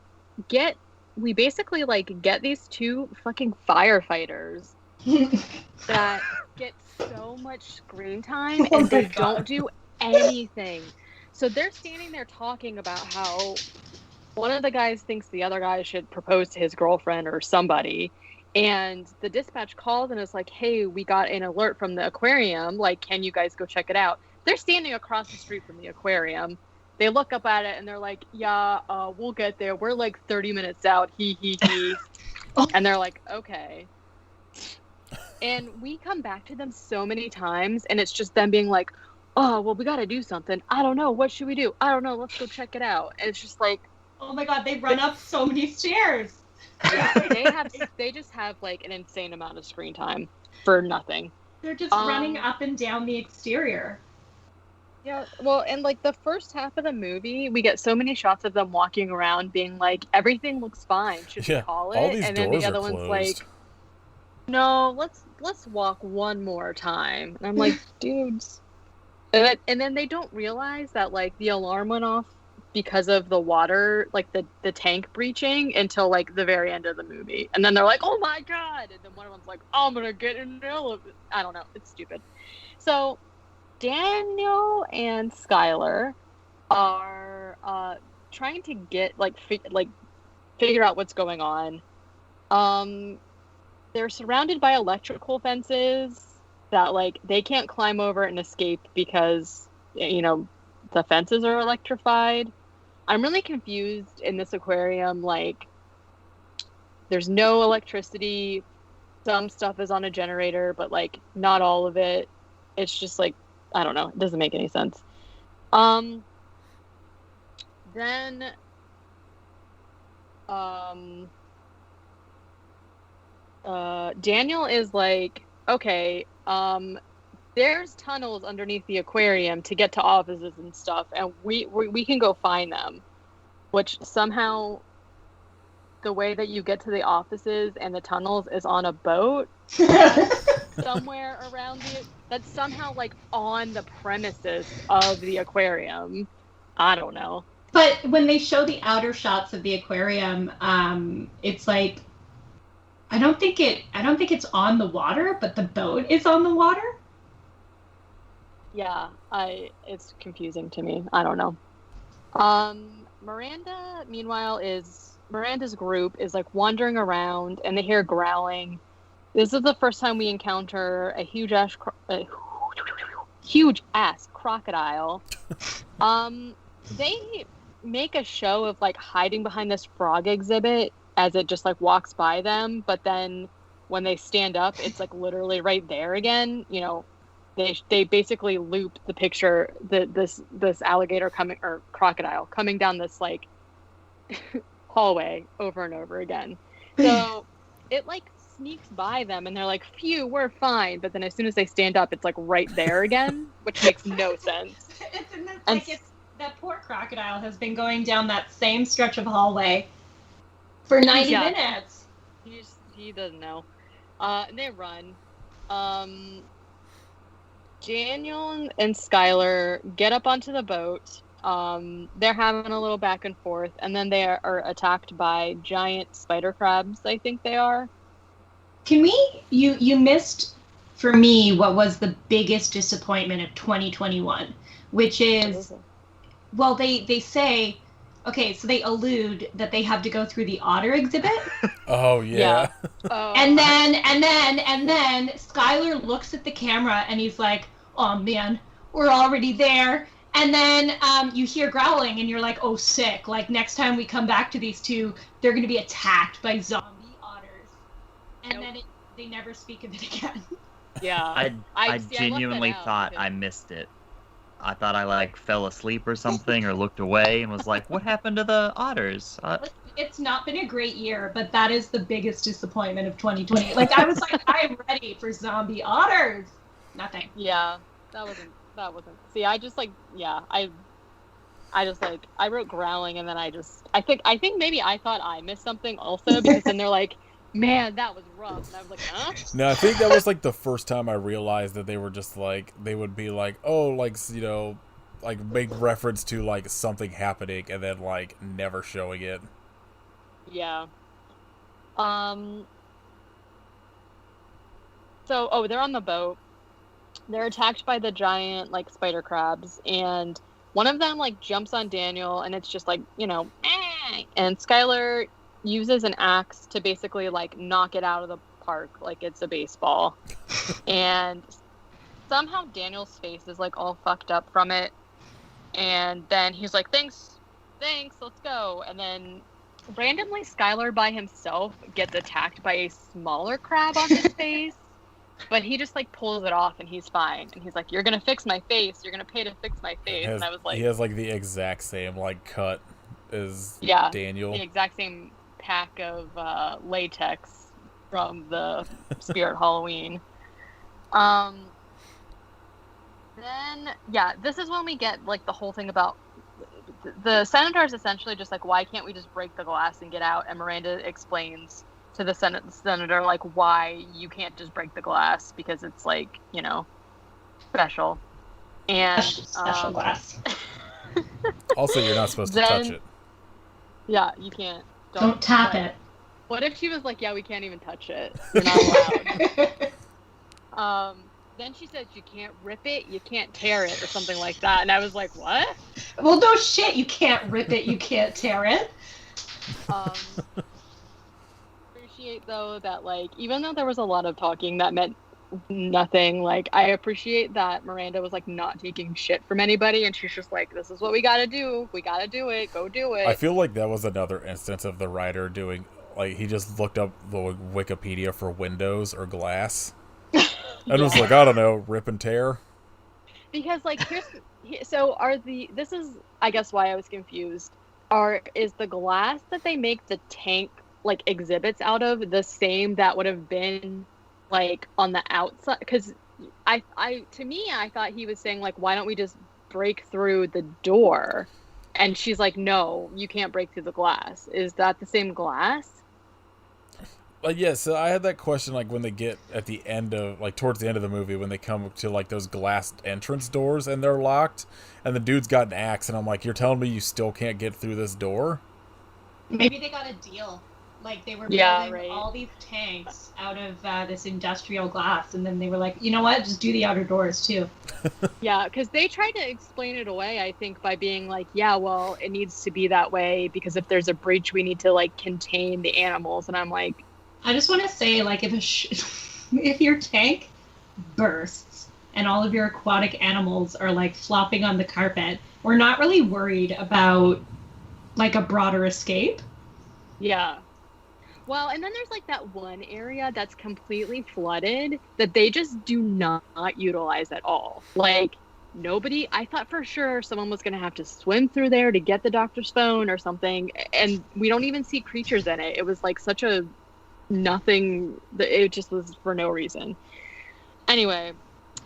basically like get these 2 fucking firefighters that get so much screen time Oh and my they God. don't do anything. So they're standing there talking about how one of the guys thinks the other guy should propose to his girlfriend or somebody. And the dispatch calls and is like, hey, we got an alert from the aquarium. Like, can you guys go check it out? They're standing across the street from the aquarium. They look up at it and they're like, yeah, we'll get there. We're like 30 minutes out. He. And they're like, okay. And we come back to them so many times and it's just them being like, oh, well, we got to do something. I don't know. What should we do? I don't know. Let's go check it out. And it's just like, Oh my God, they run up so many stairs. yeah, they just have like an insane amount of screen time for nothing. They're just running up and down the exterior. Yeah, well, and like the first half of the movie, we get so many shots of them walking around being like, everything looks fine. Should we call it? All these and then doors the other are one's closed. like, no, let's walk one more time. And I'm like, dudes. And then they don't realize that like the alarm went off because of the water, like the tank breaching until like the very end of the movie. And then they're like, oh my God. And then one of them's like, I'm going to get in an elevator. I don't know. It's stupid. So Daniel and Skylar are trying to get figure out what's going on. They're surrounded by electrical fences that like they can't climb over and escape because the fences are electrified. I'm really confused in this aquarium. Like, there's no electricity. Some stuff is on a generator, but like not all of it. It's just like, I don't know. It doesn't make any sense. then, Daniel is like, okay, there's tunnels underneath the aquarium to get to offices and stuff, and we can go find them. Which somehow, the way that you get to the offices and the tunnels is on a boat somewhere around that's somehow like on the premises of the aquarium. I don't know. But when they show the outer shots of the aquarium, it's like I don't think it's on the water, but the boat is on the water. Yeah, it's confusing to me. I don't know. Miranda, meanwhile, Miranda's group is like wandering around, and they hear growling. This is the first time we encounter a huge ass crocodile. They make a show of like hiding behind this frog exhibit as it just like walks by them, but then when they stand up, it's like literally right there again. You know, they basically looped the picture, this alligator coming, or crocodile coming down this like hallway over and over again. So it like sneaks by them, and they're like, phew, we're fine. But then as soon as they stand up, it's like right there again, which makes no sense. That poor crocodile has been going down that same stretch of hallway for 90 minutes. He doesn't know. They run. Daniel and Skylar get up onto the boat. They're having a little back and forth, and then they are attacked by giant spider crabs, I think they are. You missed, for me, what was the biggest disappointment of 2021, which is, well, they say, okay, so they allude that they have to go through the otter exhibit. Oh, yeah. Oh. And then Skylar looks at the camera and he's like, oh man, we're already there. And then you hear growling and you're like, oh, sick. Like next time we come back to these two, they're going to be attacked by zombie otters. And then they never speak of it again. Yeah. I genuinely thought I missed it. I thought I like fell asleep or something or looked away and was like, what happened to the otters? It's not been a great year, but that is the biggest disappointment of 2020. Like I was like, I am ready for zombie otters. Nothing. Yeah, that wasn't. See, I just like, yeah, I just like, I wrote growling, and then I think maybe I thought I missed something also, because then they're like, man, that was rough. And I was like, huh? No, I think that was like the first time I realized that they were just like, they would be like, oh, like, you know, like make reference to like something happening and then like never showing it. Yeah. So, they're on the boat. They're attacked by the giant like spider crabs, and one of them like jumps on Daniel, and it's just like, you know, and Skylar uses an axe to basically like knock it out of the park like it's a baseball. And somehow Daniel's face is like all fucked up from it, and then he's like, thanks, let's go. And then randomly Skylar by himself gets attacked by a smaller crab on his face, but he just like pulls it off and he's fine. And he's like, you're gonna fix my face, you're gonna pay to fix my face. And I was like, he has like the exact same like cut as Daniel, the exact same pack of latex from the Spirit Halloween. Then this is when we get like the whole thing about the senator is essentially just like, why can't we just break the glass and get out? And Miranda explains to the senator like why you can't just break the glass, because it's like, you know, special. And special glass. Also, you're not supposed to touch it. Yeah, you can't. Don't tap it. What if she was like, yeah, we can't even touch it. You're not allowed. Then she says you can't rip it, you can't tear it, or something like that. And I was like, what? Well, no shit, you can't rip it, you can't tear it. Appreciate though that like, even though there was a lot of talking that meant nothing, like I appreciate that Miranda was like not taking shit from anybody, and she's just like, this is what we gotta do, we gotta do it, go do it. I feel like that was another instance of the writer doing, like, he just looked up the Wikipedia for windows or glass and was like, I don't know, rip and tear. Because like, this is I guess why I was confused. is the glass that they make the tank like exhibits out of the same that would have been like on the outside? Because I thought he was saying like, why don't we just break through the door? And she's like, no, you can't break through the glass. Is that the same glass? Yeah, so I had that question, like, when they get at the end of, like, towards the end of the movie, when they come to, like, those glass entrance doors and they're locked, and the dude's got an axe, and I'm like, you're telling me you still can't get through this door? Maybe they got a deal. Like, they were building all these tanks out of this industrial glass, and then they were like, you know what, just do the outer doors, too. Yeah, because they tried to explain it away, I think, by being like, yeah, well, it needs to be that way, because if there's a breach, we need to, like, contain the animals, and I'm like... I just want to say, like, if your tank bursts and all of your aquatic animals are, like, flopping on the carpet, we're not really worried about, like, a broader escape. Yeah. Well, and then there's, like, that one area that's completely flooded that they just do not utilize at all. Like, nobody... I thought for sure someone was going to have to swim through there to get the doctor's phone or something, and we don't even see creatures in it. It was, like, such a... nothing, it just was for no reason. Anyway,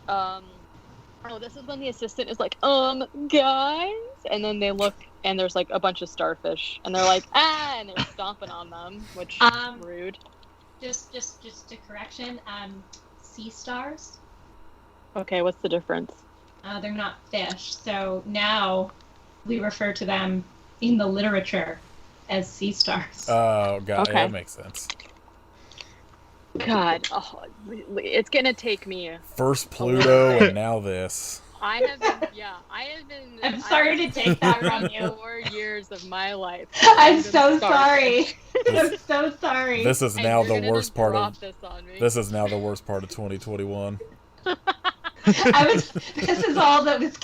this is when the assistant is like, guys, and then they look and there's like a bunch of starfish and they're like, and they're stomping on them, which rude. Just a correction, sea stars. Okay, what's the difference? They're not fish, so now we refer to them in the literature as sea stars. Oh god, okay. Yeah, that makes sense. God, it's gonna take me first Pluto and now this. I have been. I'm sorry to take that from you. 4 years of my life. I'm so sorry. I'm so sorry. This is now the worst part of. This is now the worst part of 2021. This is all that was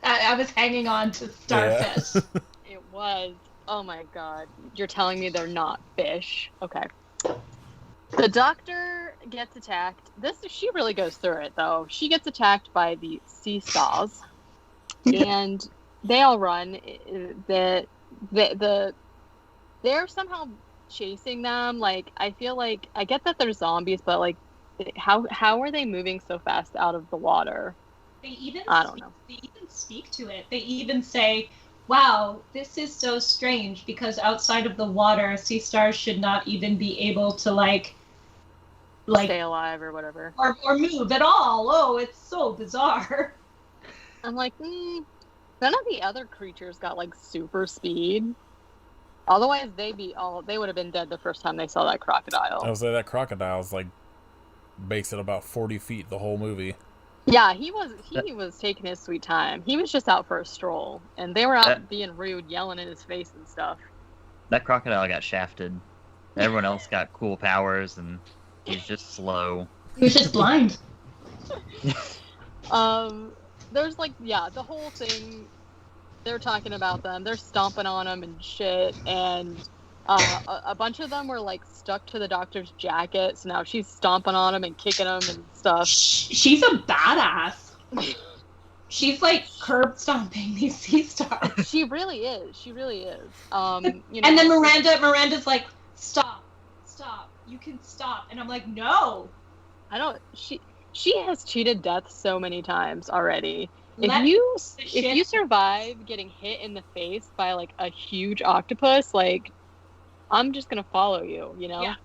I was hanging on to starfish. Yeah. It was. Oh my god. You're telling me they're not fish. Okay. The doctor gets attacked. She really goes through it, though. She gets attacked by the sea stars, and they all run. They're somehow chasing them. Like, I feel like I get that they're zombies, but like, how are they moving so fast out of the water? I don't know. They even speak to it. They even say, wow, this is so strange because outside of the water, sea stars should not even be able to like stay alive or whatever, or move at all. Oh, it's so bizarre. I'm like, none of the other creatures got like super speed. Otherwise, they would have been dead the first time they saw that crocodile. I was like, that crocodile's like based at about 40 feet the whole movie. Yeah, he was taking his sweet time. He was just out for a stroll, and they were out being rude, yelling in his face and stuff. That crocodile got shafted. Everyone else got cool powers, and he's just slow. He was just blind. There's like, the whole thing. They're talking about them. They're stomping on them and shit, and a bunch of them were like stuck to the doctor's jacket, so now she's stomping on him and kicking him and stuff. She's a badass. She's like curb stomping these sea stars. She really is. You know, and then Miranda's like, stop, you can stop, and I'm like, no. I don't. She has cheated death so many times already. If you survive getting hit in the face by like a huge octopus, like, I'm just gonna follow you, you know? Yeah.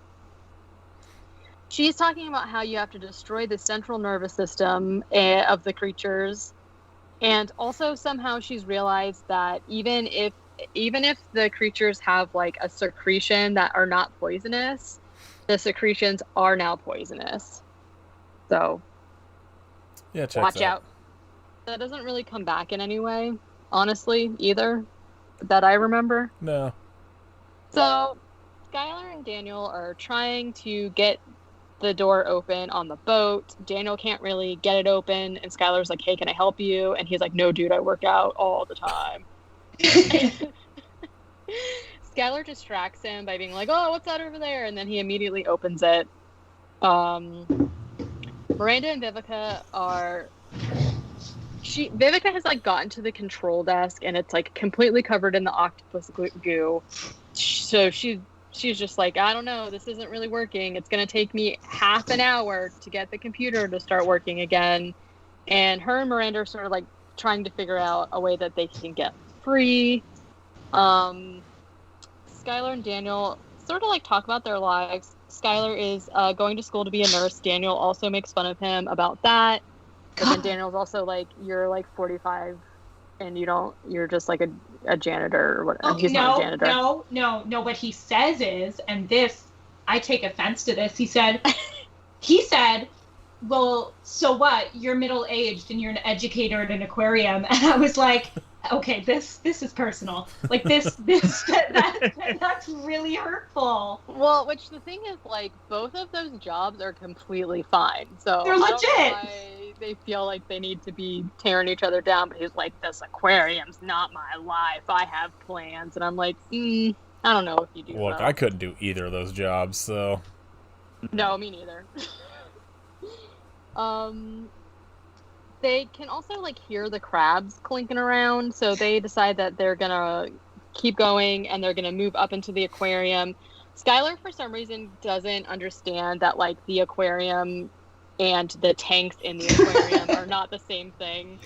She's talking about how you have to destroy the central nervous system of the creatures, and also somehow she's realized that even if the creatures have like a secretion that are not poisonous, the secretions are now poisonous. So, yeah, watch out. That doesn't really come back in any way, honestly, either, that I remember. No. So, Skylar and Daniel are trying to get the door open on the boat. Daniel can't really get it open, and Skylar's like, hey, can I help you? And he's like, no, dude, I work out all the time. Skylar distracts him by being like, oh, what's that over there? And then he immediately opens it. Miranda and Vivica are Vivica has like gotten to the control desk and it's like completely covered in the octopus goo. So she's just like, I don't know, this isn't really working. It's gonna take me half an hour to get the computer to start working again. And her and Miranda are sort of like trying to figure out a way that they can get free. Skylar and Daniel sort of like talk about their lives. Skylar is going to school to be a nurse. Daniel also makes fun of him about that. But then Daniel's also like, you're like 45 and you're just like a janitor or whatever. He's not a janitor. No. What he says is, and this, I take offense to this. He said, well, so what? You're middle-aged and you're an educator at an aquarium. And I was like, okay, this is personal. Like that's really hurtful. Well, which the thing is, like, both of those jobs are completely fine. So they're legit. I don't know why they feel like they need to be tearing each other down. But he's like, this aquarium's not my life. I have plans. And I'm like, I don't know if you do. Look, I couldn't do either of those jobs, so. No, me neither. They can also like hear the crabs clinking around, so they decide that they're gonna keep going and they're gonna move up into the aquarium. Skylar, for some reason, doesn't understand that like the aquarium and the tanks in the aquarium are not the same thing.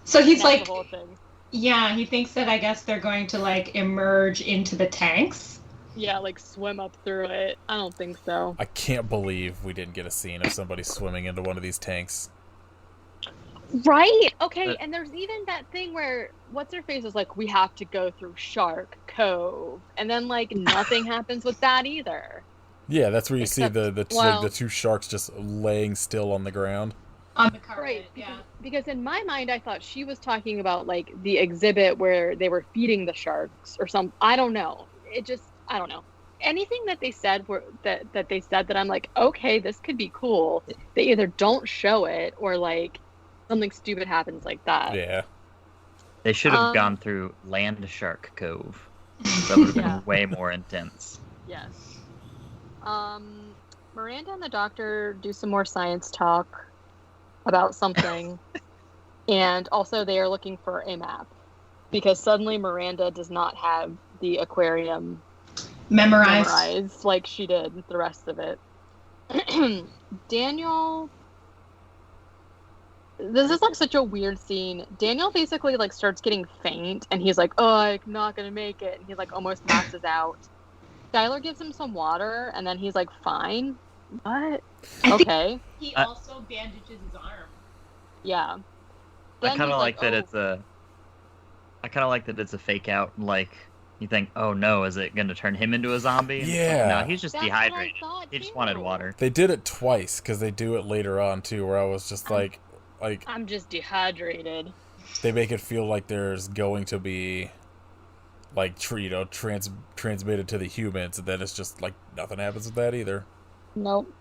So he's like, the whole thing. Yeah, he thinks that I guess they're going to like emerge into the tanks. Yeah, like swim up through it. I don't think so. I can't believe we didn't get a scene of somebody swimming into one of these tanks. Right? Okay, and there's even that thing where what's-her-face is like, we have to go through Shark Cove. And then, like, nothing happens with that either. Yeah, that's where you see the two sharks just laying still on the ground. On the carpet, right, yeah. Because in my mind, I thought she was talking about, like, the exhibit where they were feeding the sharks or some... I don't know. I don't know. Anything that they said that they said that I'm like, okay, this could be cool. They either don't show it or, like... something stupid happens like that. Yeah. They should have gone through Land Shark Cove. That would have been way more intense. Yes. Miranda and the doctor do some more science talk about something. And also they are looking for a map. Because suddenly Miranda does not have the aquarium memorized like she did the rest of it. Daniel... This is like such a weird scene. Daniel basically like starts getting faint and he's like, oh, I'm not gonna make it. And he like almost passes out. Skylar gives him some water and then he's like, fine. What? Okay. He also bandages his arm. Yeah. I kind of like that it's a fake out. Like, you think, oh no, is it gonna turn him into a zombie? And yeah. Like, no, he's just dehydrated. He just wanted water. They did it twice because they do it later on too, where I was just like I'm just dehydrated. They make it feel like there's going to be like transmitted to the humans, and then it's just like nothing happens with that either. Nope.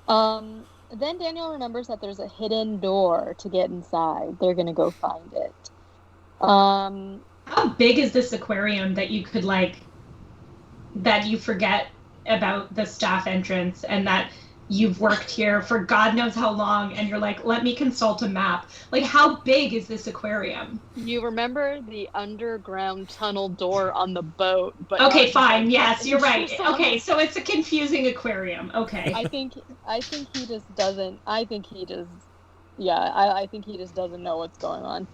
Then Daniel remembers that there's a hidden door to get inside. They're gonna go find it. How big is this aquarium that you could that you forget about the staff entrance and that you've worked here for God knows how long and you're like, let me consult a map. Like, how big is this aquarium? You remember the underground tunnel door on the boat, but okay, fine. Yes, you're right. Okay, so it's a confusing aquarium. Okay. I think he just doesn't know what's going on.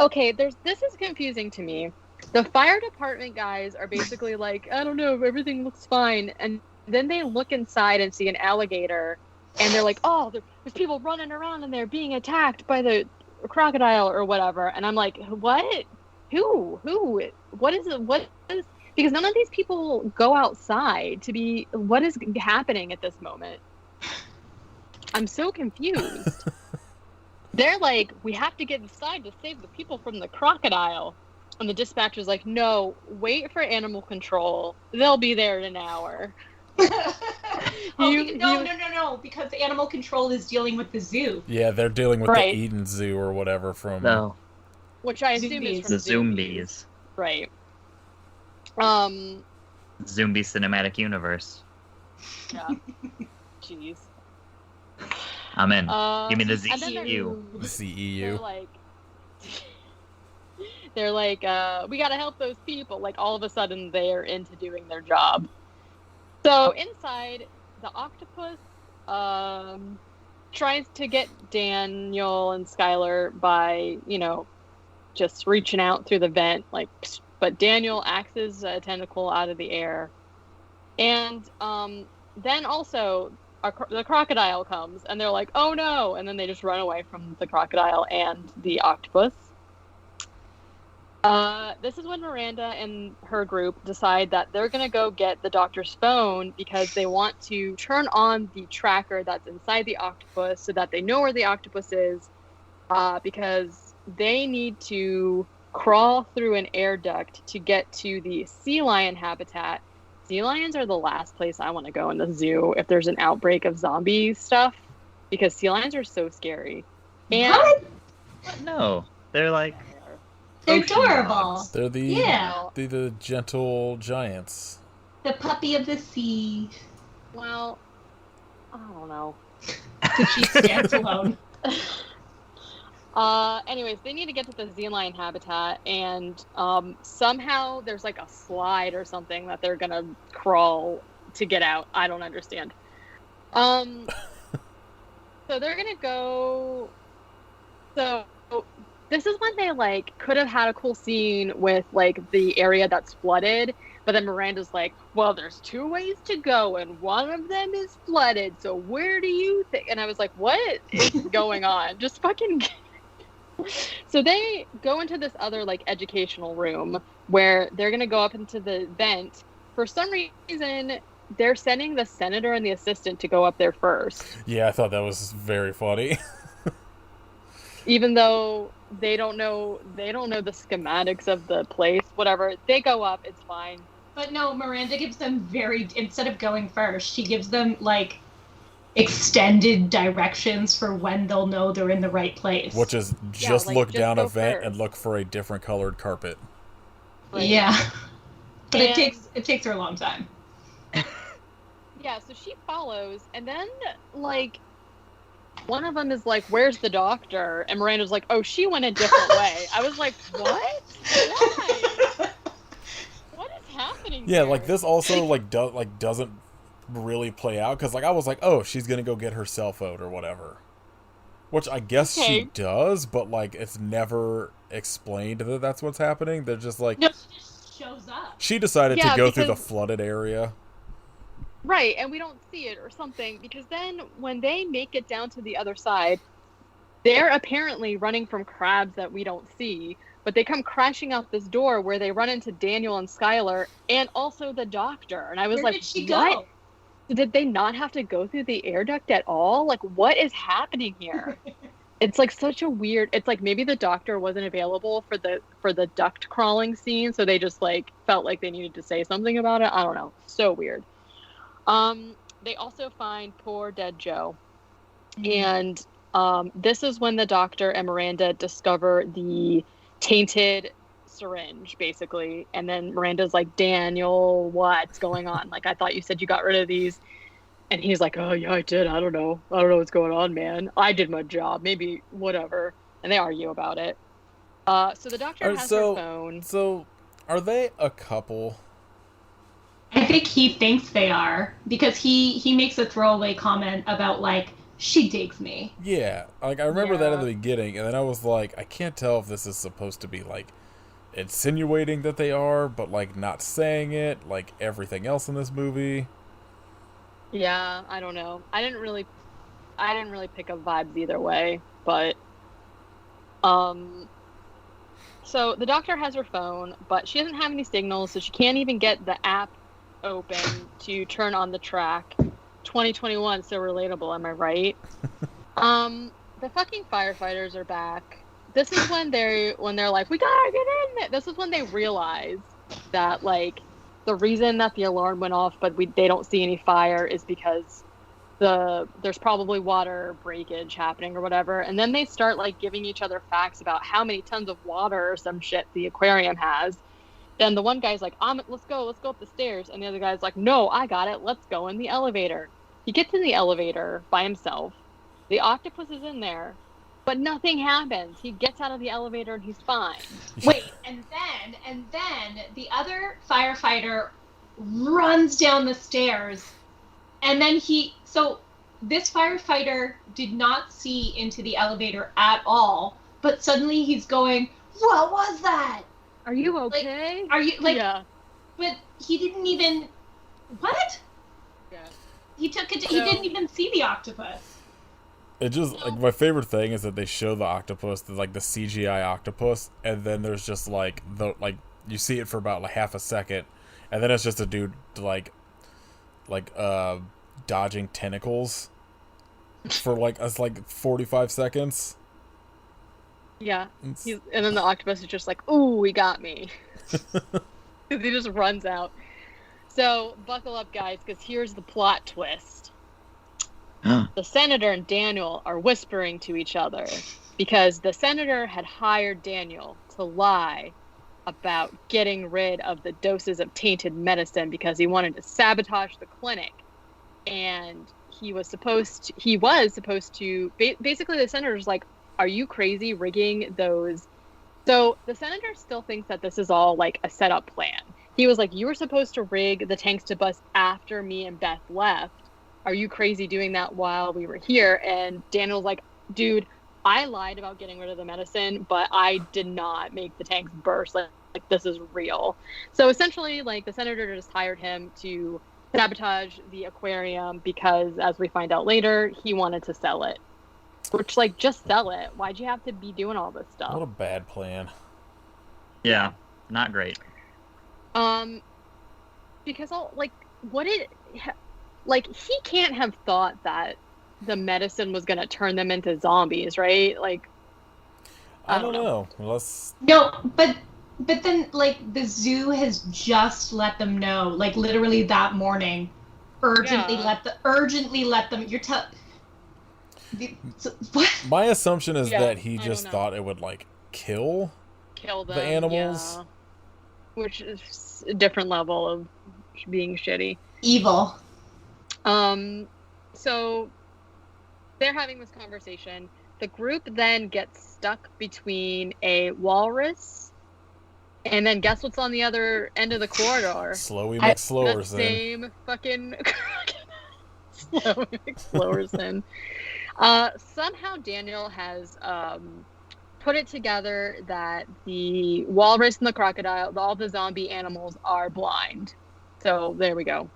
Okay, this is confusing to me. The fire department guys are basically like, I don't know, everything looks fine, and then they look inside and see an alligator, and they're like, oh, there's people running around and they're being attacked by the crocodile or whatever. And I'm like, what? Who? What is it? What is... Because none of these people go outside to be... What is happening at this moment? I'm so confused. They're like, we have to get inside to save the people from the crocodile. And the dispatcher's like, no, wait for animal control. They'll be there in an hour. No, because animal control is dealing with the zoo. Yeah, they're dealing with the Eden Zoo or whatever from... No. Which I assume is from the Zombies. Right. Zombie Cinematic Universe. Yeah. Jeez. I'm in. Give me the And then ZEU. The they're CEU. like, we gotta help those people. Like all of a sudden, they're into doing their job. So inside, the octopus tries to get Daniel and Skylar by, just reaching out through the vent, but Daniel axes a tentacle out of the air. And then also the crocodile comes, and they're like, oh no, and then they just run away from the crocodile and the octopus. This is when Miranda and her group decide that they're going to go get the doctor's phone because they want to turn on the tracker that's inside the octopus so that they know where the octopus is, because they need to crawl through an air duct to get to the sea lion habitat. Sea lions are the last place I want to go in the zoo if there's an outbreak of zombie stuff, because sea lions are so scary. And What? No, they're like... They're Ocean adorable. dogs. They're the gentle giants. The puppy of the sea. Well, I don't know. Because she stands alone. Anyways, they need to get to the sea lion habitat, and somehow there's like a slide or something that they're gonna crawl to get out. I don't understand. So they're gonna go. So this is when they could have had a cool scene with the area that's flooded, but then Miranda's like, well, there's 2 ways to go and one of them is flooded, so where do you think? And I was like, what is going on? Just fucking... So they go into this other educational room where they're going to go up into the vent. For some reason, they're sending the senator and the assistant to go up there first. Yeah, I thought that was very funny. Even though they don't know the schematics of the place, whatever. They go up, it's fine. But no, Miranda gives them instead of going first, she gives them extended directions for when they'll know they're in the right place. Which is just look just down a go vent first. and look for a different colored carpet. Right. Yeah. But it takes her a long time. Yeah, so she follows, and then one of them is like, where's the doctor? And Miranda's like, oh, she went a different way. I was like, what? Why? What is happening Yeah, here? this also doesn't really play out, because I was like, oh, she's gonna go get her cell phone or whatever, which I guess she does, but it's never explained that that's what's happening. They're just No, she just shows up. she decided to go through the flooded area. Right, and we don't see it or something, because then when they make it down to the other side, they're apparently running from crabs that we don't see, but they come crashing out this door where they run into Daniel and Skylar and also the doctor. And I was Where like, did she what? go? Did they not have to go through the air duct at all? What is happening here? It's such a weird, it's maybe the doctor wasn't available for the duct crawling scene, so they just felt like they needed to say something about it. I don't know. So weird. They also find poor dead Joe. And this is when the doctor and Miranda discover the tainted syringe, basically. And then Miranda's like, Daniel, what's going on? I thought you said you got rid of these. And he's like, oh, yeah, I did. I don't know what's going on, man. I did my job. Maybe whatever. And they argue about it. So the doctor has her phone. So are they a couple? I think he thinks they are, because he makes a throwaway comment about she digs me. Yeah, I remember that at the beginning, and then I was like, I can't tell if this is supposed to be insinuating that they are, but not saying it, like everything else in this movie. Yeah, I don't know. I didn't really pick up vibes either way, but so the doctor has her phone, but she doesn't have any signals, so she can't even get the app open to turn on the track. 2021, so relatable, am I right? The fucking firefighters are back. This is when they're like, we gotta get in there. This is when they realize that the reason that the alarm went off, but they don't see any fire, is because there's probably water breakage happening or whatever. And then they start giving each other facts about how many tons of water or some shit the aquarium has. Then the one guy's like, let's go up the stairs. And the other guy's like, no, I got it. Let's go in the elevator. He gets in the elevator by himself. The octopus is in there, but nothing happens. He gets out of the elevator and he's fine. Wait, and then the other firefighter runs down the stairs, and then so this firefighter did not see into the elevator at all, but suddenly he's going, "What was that? Are you okay? Are you like?" Yeah. But he didn't even. What? Yeah. He took it. He didn't even see the octopus. It just like my favorite thing is that they show the octopus, the CGI octopus, and then there's just you see it for about like half a second, and then it's just a dude dodging tentacles for like 45 seconds. Yeah. And then the octopus is just like, "Ooh, he got me." He just runs out. So buckle up, guys, because here's the plot twist. The senator and Daniel are whispering to each other because the senator had hired Daniel to lie about getting rid of the doses of tainted medicine because he wanted to sabotage the clinic. And he was supposed to basically the senator's like, "Are you crazy rigging those?" So the senator still thinks that this is all like a setup plan. He was like, "You were supposed to rig the tanks to bust after me and Beth left. Are you crazy doing that while we were here?" And Daniel's like, "Dude, I lied about getting rid of the medicine, but I did not make the tanks burst. Like this is real." So essentially, like, the senator just hired him to sabotage the aquarium because, as we find out later, he wanted to sell it. Which, like, just sell it. Why'd you have to be doing all this stuff? What a bad plan. Yeah, not great. Because he can't have thought that the medicine was going to turn them into zombies, right? Like, I don't know. No, but then, like, the zoo has just let them know, like, literally that morning, urgently let them. What? My assumption is that he just thought it would like kill them, the animals, which is a different level of being shitty. Evil. So they're having this conversation. The group then gets stuck between a walrus, and then guess what's on the other end of the corridor? Slowy McSlowerson. The same fucking Slowy McSlowerson. Somehow Daniel has put it together that the walrus and the crocodile, all the zombie animals, are blind. So there we go.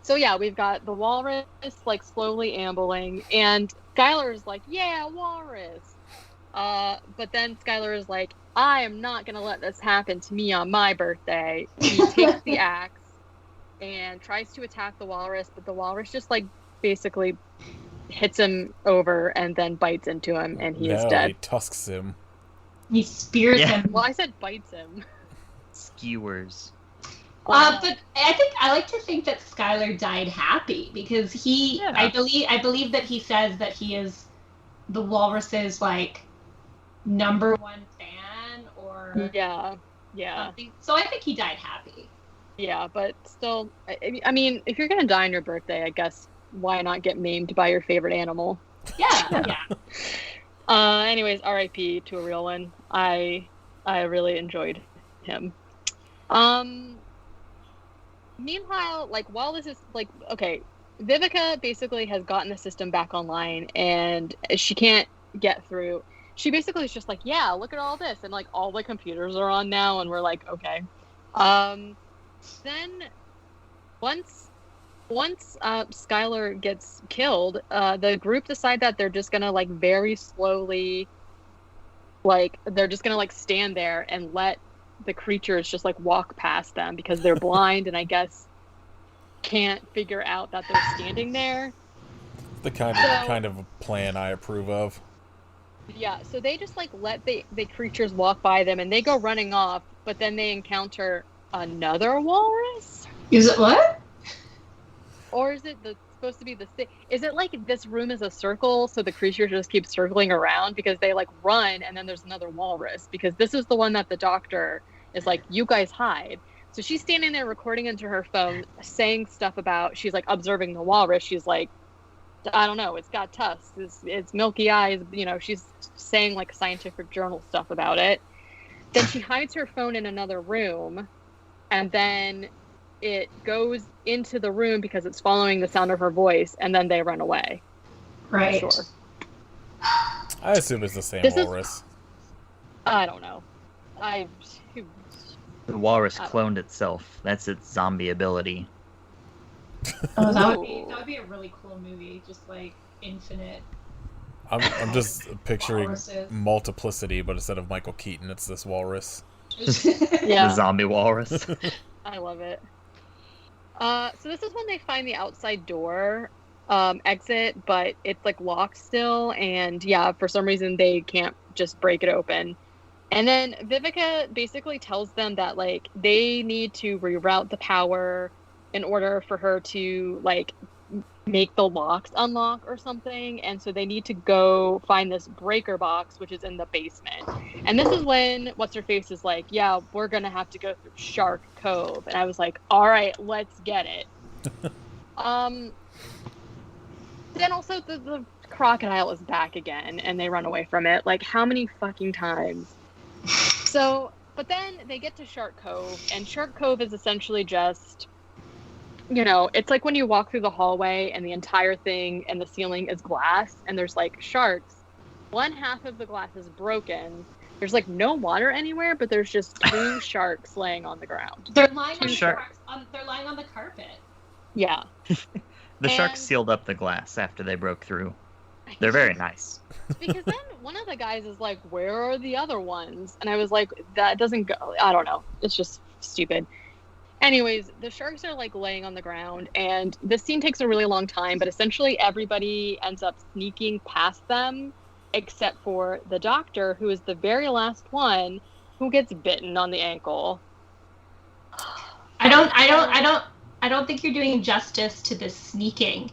So yeah, we've got the walrus like slowly ambling, and Skylar is like, "Yeah, walrus." But then Skylar is like, "I am not gonna let this happen to me on my birthday." He takes the axe and tries to attack the walrus, but the walrus just like basically hits him over and then bites into him, and he is dead. He tusks him. He spears him. Well, I said bites him. Skewers. But I like to think that Skylar died happy because I believe that he says that he is the walrus's like #1 fan or something. So I think he died happy. Yeah, but still, I mean, if you're gonna die on your birthday, I guess why not get maimed by your favorite animal? Yeah. Anyways, R.I.P. to a real one. I really enjoyed him. Meanwhile, like, while this is like, okay, Vivica basically has gotten the system back online and she can't get through. She basically is just like, "Yeah, look at all this," and like all the computers are on now, and we're like, okay. Then once Skylar gets killed, the group decide that they're just gonna like very slowly, like they're just gonna like stand there and let the creatures just like walk past them because they're blind and I guess can't figure out that they're standing there. The kind of plan I approve of. Yeah, so they just like let the creatures walk by them and they go running off, but then they encounter another walrus? Is it what? Or is it supposed to be the same? Is it like this room is a circle, so the creatures just keep circling around because they like run and then there's another walrus? Because this is the one that the doctor is like, "You guys hide." So she's standing there recording into her phone, saying stuff about, she's like observing the walrus. She's like, I don't know, it's got tusks, it's milky eyes, you know, she's saying like scientific journal stuff about it. Then she hides her phone in another room, and then it goes into the room because it's following the sound of her voice, and then they run away. Right. Sure. I assume it's the same walrus. I don't know. The walrus cloned itself. That's its zombie ability. Oh, that would be a really cool movie. Just like infinite. I'm just picturing walruses. Multiplicity, but instead of Michael Keaton, it's this walrus. Yeah. The zombie walrus. I love it. So this is when they find the outside door exit, but it's like locked still, and yeah, for some reason they can't just break it open. And then Vivica basically tells them that like they need to reroute the power in order for her to like make the locks unlock or something, and so they need to go find this breaker box, which is in the basement. And this is when what's her face is like, yeah, we're gonna have to go through Shark Cove. And I was like, all right, let's get it. Then also the crocodile is back again, and they run away from it. Like, how many fucking times? So, but then they get to Shark Cove, and Shark Cove is essentially just, you know, it's like when you walk through the hallway and the entire thing and the ceiling is glass, and there's like sharks. One half of the glass is broken. There's like no water anywhere, but there's just 2 sharks laying on the ground. They're lying on they're lying on the carpet. Yeah. The sharks sealed up the glass after they broke through. They're very nice. Because then one of the guys is like, where are the other ones? And I was like, that doesn't go. I don't know. It's just stupid. Anyways, the sharks are like laying on the ground, and this scene takes a really long time, but essentially everybody ends up sneaking past them except for the doctor, who is the very last one who gets bitten on the ankle. I don't think you're doing justice to this sneaking.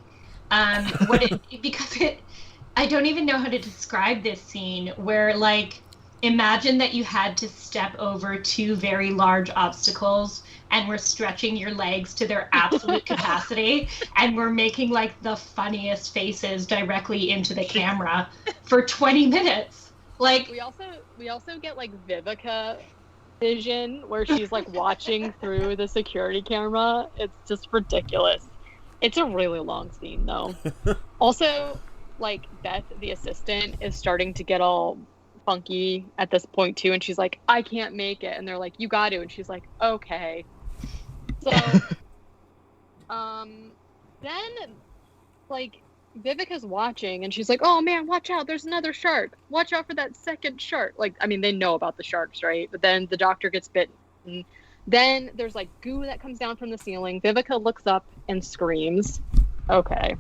I don't even know how to describe this scene where, like, imagine that you had to step over 2 very large obstacles and we're stretching your legs to their absolute capacity, and we're making like the funniest faces directly into the camera for 20 minutes. Like, we also get like Vivica vision where she's like watching through the security camera. It's just ridiculous. It's a really long scene though. Also, like, Beth, the assistant, is starting to get all funky at this point too, and she's like, I can't make it, and they're like, you got to, and she's like, okay. So then like Vivica's watching, and she's like, oh man, watch out, there's another shark, watch out for that second shark. Like, I mean, they know about the sharks, right? But then the doctor gets bitten. Then there's like goo that comes down from the ceiling. Vivica looks up and screams. Okay.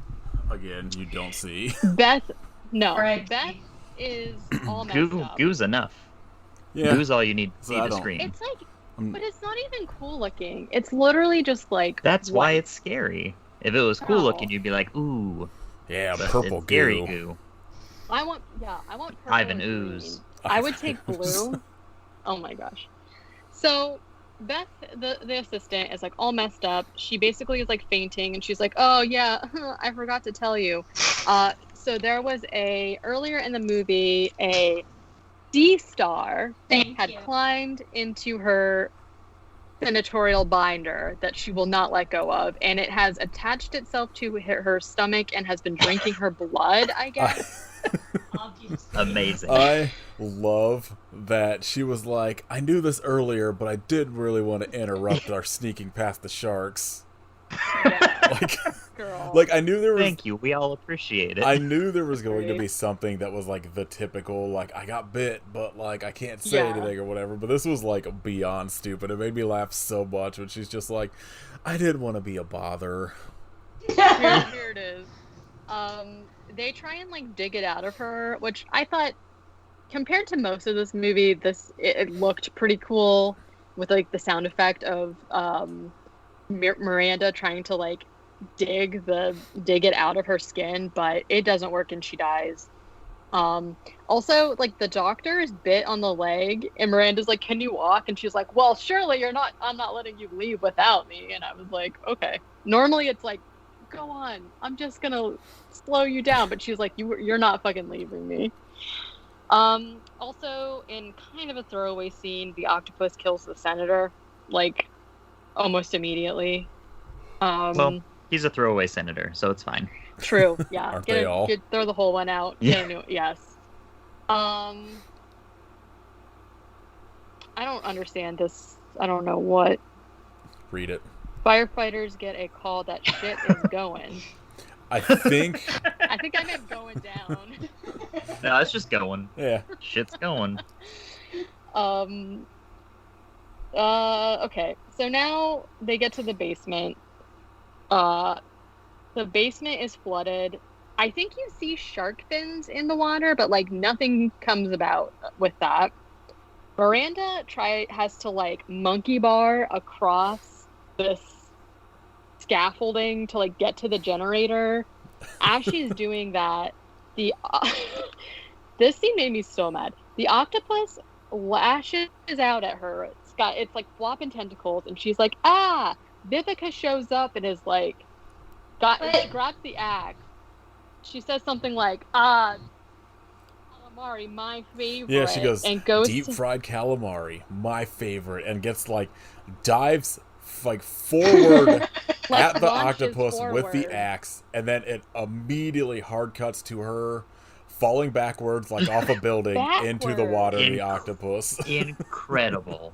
Again, you don't see. Beth Right. Beth is all messed up. Goo's enough. Yeah. Goo's all you need to see I to don't- scream. It's like, but it's not even cool looking. It's literally just like That's why white. it's scary. If it was cool Oh. looking, you'd be like, ooh. Yeah, But purple it's scary goo. goo. I want purple Ivan and green. ooze. I would take blue. Oh my gosh. So Beth, the assistant, is like all messed up. She basically is like fainting, and she's like, oh yeah, I forgot to tell you. So there was earlier in the movie, a sea star had climbed into her senatorial binder that she will not let go of, and it has attached itself to her stomach and has been drinking her blood, I guess. Obviously. Amazing. I love that she was like, I knew this earlier, but I did really want to interrupt our sneaking past the sharks. Yeah, Like, girl. like I knew there was. Thank you. We all appreciate it. I knew there was going to Great. be something that was like the typical, like, I got bit, but like I can't say Yeah. anything or whatever. But this was like beyond stupid. It made me laugh so much when she's just like, I didn't want to be a bother. Here it is. They try and like dig it out of her, which I thought, compared to most of this movie, it looked pretty cool with like the sound effect of Miranda trying to like dig it out of her skin, but it doesn't work and she dies. Also, like, the doctor is bit on the leg, and Miranda's like, can you walk? And she's like, well, surely I'm not letting you leave without me. And I was like, okay. Normally it's like go on. I'm just gonna slow you down. But she's like, you're not fucking leaving me. Also, in kind of a throwaway scene, the octopus kills the senator, like, almost immediately. Well, he's a throwaway senator, so it's fine. True, yeah. Aren't they all? Throw the whole one out. Yeah. Yes. I don't understand this. I don't know what. Read it. Firefighters get a call that shit is going. I think I meant going down. No, it's just going. Yeah. Shit's going. Okay. So now they get to the basement. The basement is flooded. I think you see shark fins in the water, but like nothing comes about with that. Miranda has to like monkey bar across this scaffolding to like get to the generator. As she's doing that, this scene made me so mad. The octopus lashes out at her. It's like flopping tentacles, and she's like, ah! Vivica shows up and is like, she grabs the axe. She says something like, calamari, my favorite. Yeah, she goes, and goes deep fried calamari, my favorite, and gets like, dives like forward Like, at the launches octopus with the forward. axe, and then it immediately hard cuts to her falling backwards like off a building into the water. The octopus. Incredible.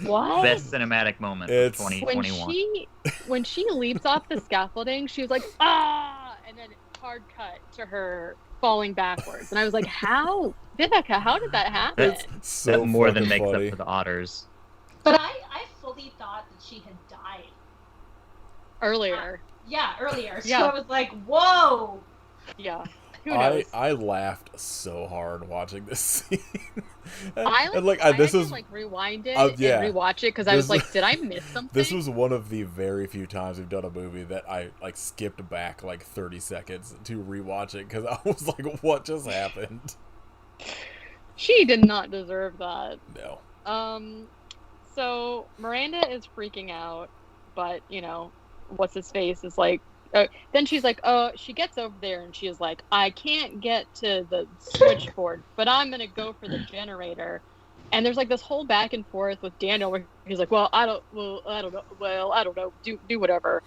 What? Best cinematic moment of 2021. When she leaps off the scaffolding, she was like, ah! And then hard cut to her falling backwards. And I was like, how? Vivica, how did that happen? It's so That more than fucking makes funny. up for the otters. But I fully thought that she had died. Earlier. Yeah, earlier. So Yeah. I was like, whoa! Yeah. Who knows? I laughed so hard watching this scene. I And, had this to was like rewind it yeah. and rewatch it because I This- was like, did I miss something? this was one of the very few times we've done a movie that I like skipped back like 30 seconds to rewatch it because I was like, what just happened? She did not deserve that. No. So Miranda is freaking out, but what's his face is like. Then she's like, she gets over there and she's like, I can't get to the switchboard, but I'm gonna go for the generator. And there's like this whole back and forth with Daniel where he's like, I don't know, do whatever.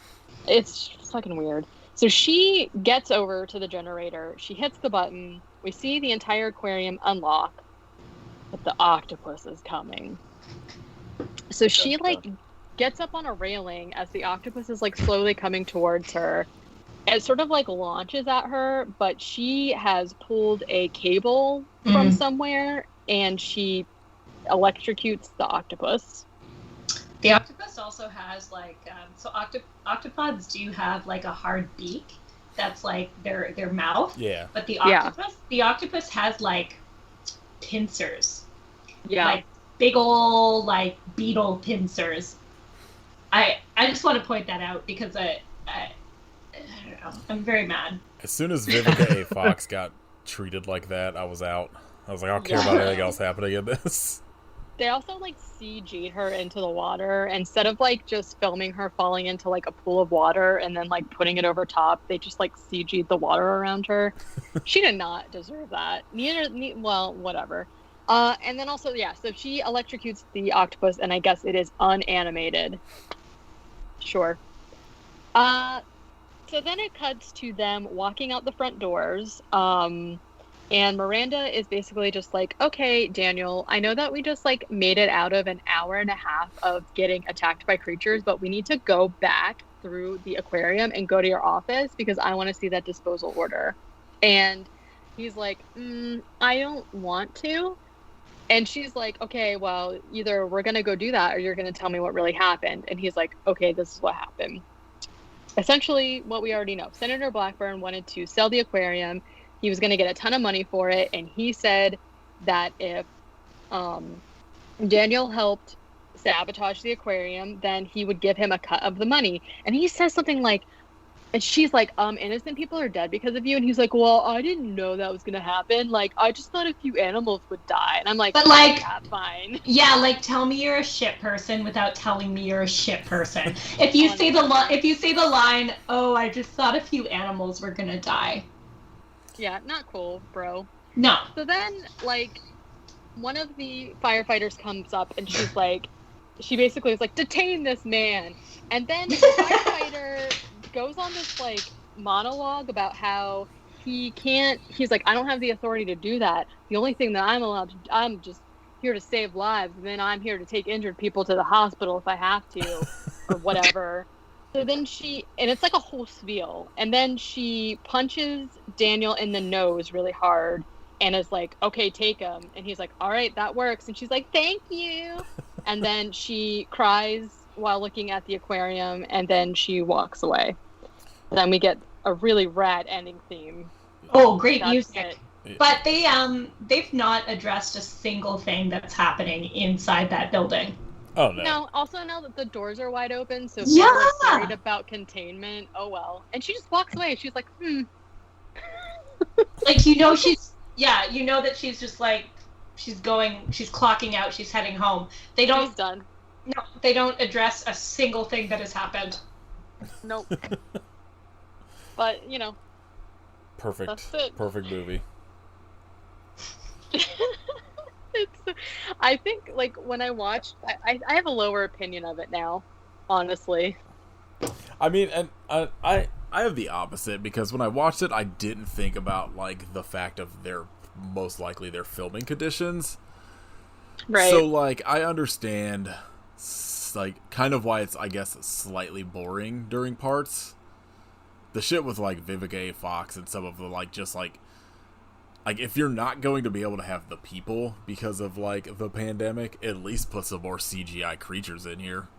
It's fucking weird. So she gets over to the generator. She hits the button. We see the entire aquarium unlock, but the octopus is coming. So she like gets up on a railing as the octopus is like slowly coming towards her. It sort of like launches at her, but she has pulled a cable from somewhere and she electrocutes the octopus. The octopus also has like octopods do have like a hard beak that's like their mouth. Yeah. But the Yeah. octopus has like pincers. Yeah. Like big ol' like beetle pincers. I just want to point that out because I don't know. I'm very mad. As soon as Vivica A. Fox got treated like that, I was out. I was like, I don't care about anything else happening in this. They also like CG'd her into the water instead of like just filming her falling into like a pool of water and then like putting it over top. They just like CG'd the water around her. She did not deserve that. Well, whatever. And then also, so she electrocutes the octopus, and I guess it is unanimated. Sure. So then it cuts to them walking out the front doors. And Miranda is basically just like, okay, Daniel, I know that we just like made it out of an hour and a half of getting attacked by creatures, but we need to go back through the aquarium and go to your office because I want to see that disposal order. And he's like, I don't want to. And she's like, okay, well, either we're going to go do that or you're going to tell me what really happened. And he's like, okay, this is what happened. Essentially, what we already know. Senator Blackburn wanted to sell the aquarium. He was going to get a ton of money for it. And he said that if Daniel helped sabotage the aquarium, then he would give him a cut of the money. And he says something like, And she's like, innocent people are dead because of you. And he's like, well, I didn't know that was going to happen. Like, I just thought a few animals would die. And I'm like, but like, yeah, fine. Yeah, like, tell me you're a shit person without telling me you're a shit person. If you say the line, oh, I just thought a few animals were going to die. Yeah, not cool, bro. No. So then, like, one of the firefighters comes up and she's like, she basically is like, detain this man. And then the firefighter goes on this, like, monologue about how he's like, I don't have the authority to do that. The only thing that I'm just here to save lives, and then I'm here to take injured people to the hospital if I have to, or whatever. So then and it's like a whole spiel, and then she punches Daniel in the nose really hard, and is like, okay, take him. And he's like, all right, that works. And she's like, thank you. And then she cries while looking at the aquarium, and then she walks away. And then we get a really rad ending theme. Oh, great music. It. But they've not addressed a single thing that's happening inside that building. Oh, no. No, also now that the doors are wide open, so people are worried about containment. Oh, well. And she just walks away. She's like, Like, you know that she's just like, she's clocking out, she's heading home. She's done. No, they don't address a single thing that has happened. Nope. But, you know. Perfect. That's it. Perfect movie. I think, like, when I watched, I have a lower opinion of it now, honestly. I mean, and I have the opposite, because when I watched it, I didn't think about, like, the fact of most likely their filming conditions. Right. So, like, I understand, like, kind of why it's, I guess, slightly boring during parts. The shit with, like, Vivica A. Fox and some of the, like, just, like, if you're not going to be able to have the people because of, like, the pandemic, at least put some more CGI creatures in here.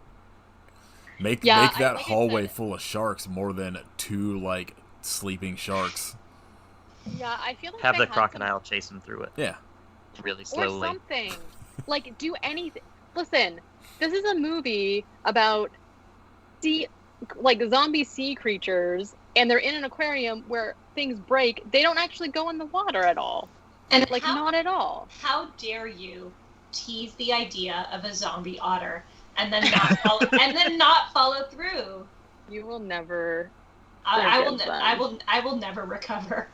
Make that hallway full of sharks more than 2, like, sleeping sharks. Yeah, I feel like have the crocodile chase him through it. Yeah. Really slowly. Or something. Like, do anything. Listen, this is a movie about zombie sea creatures, and they're in an aquarium where things break. They don't actually go in the water at all. And like, not at all. How dare you tease the idea of a zombie otter and then not follow through? You will never. I will never recover.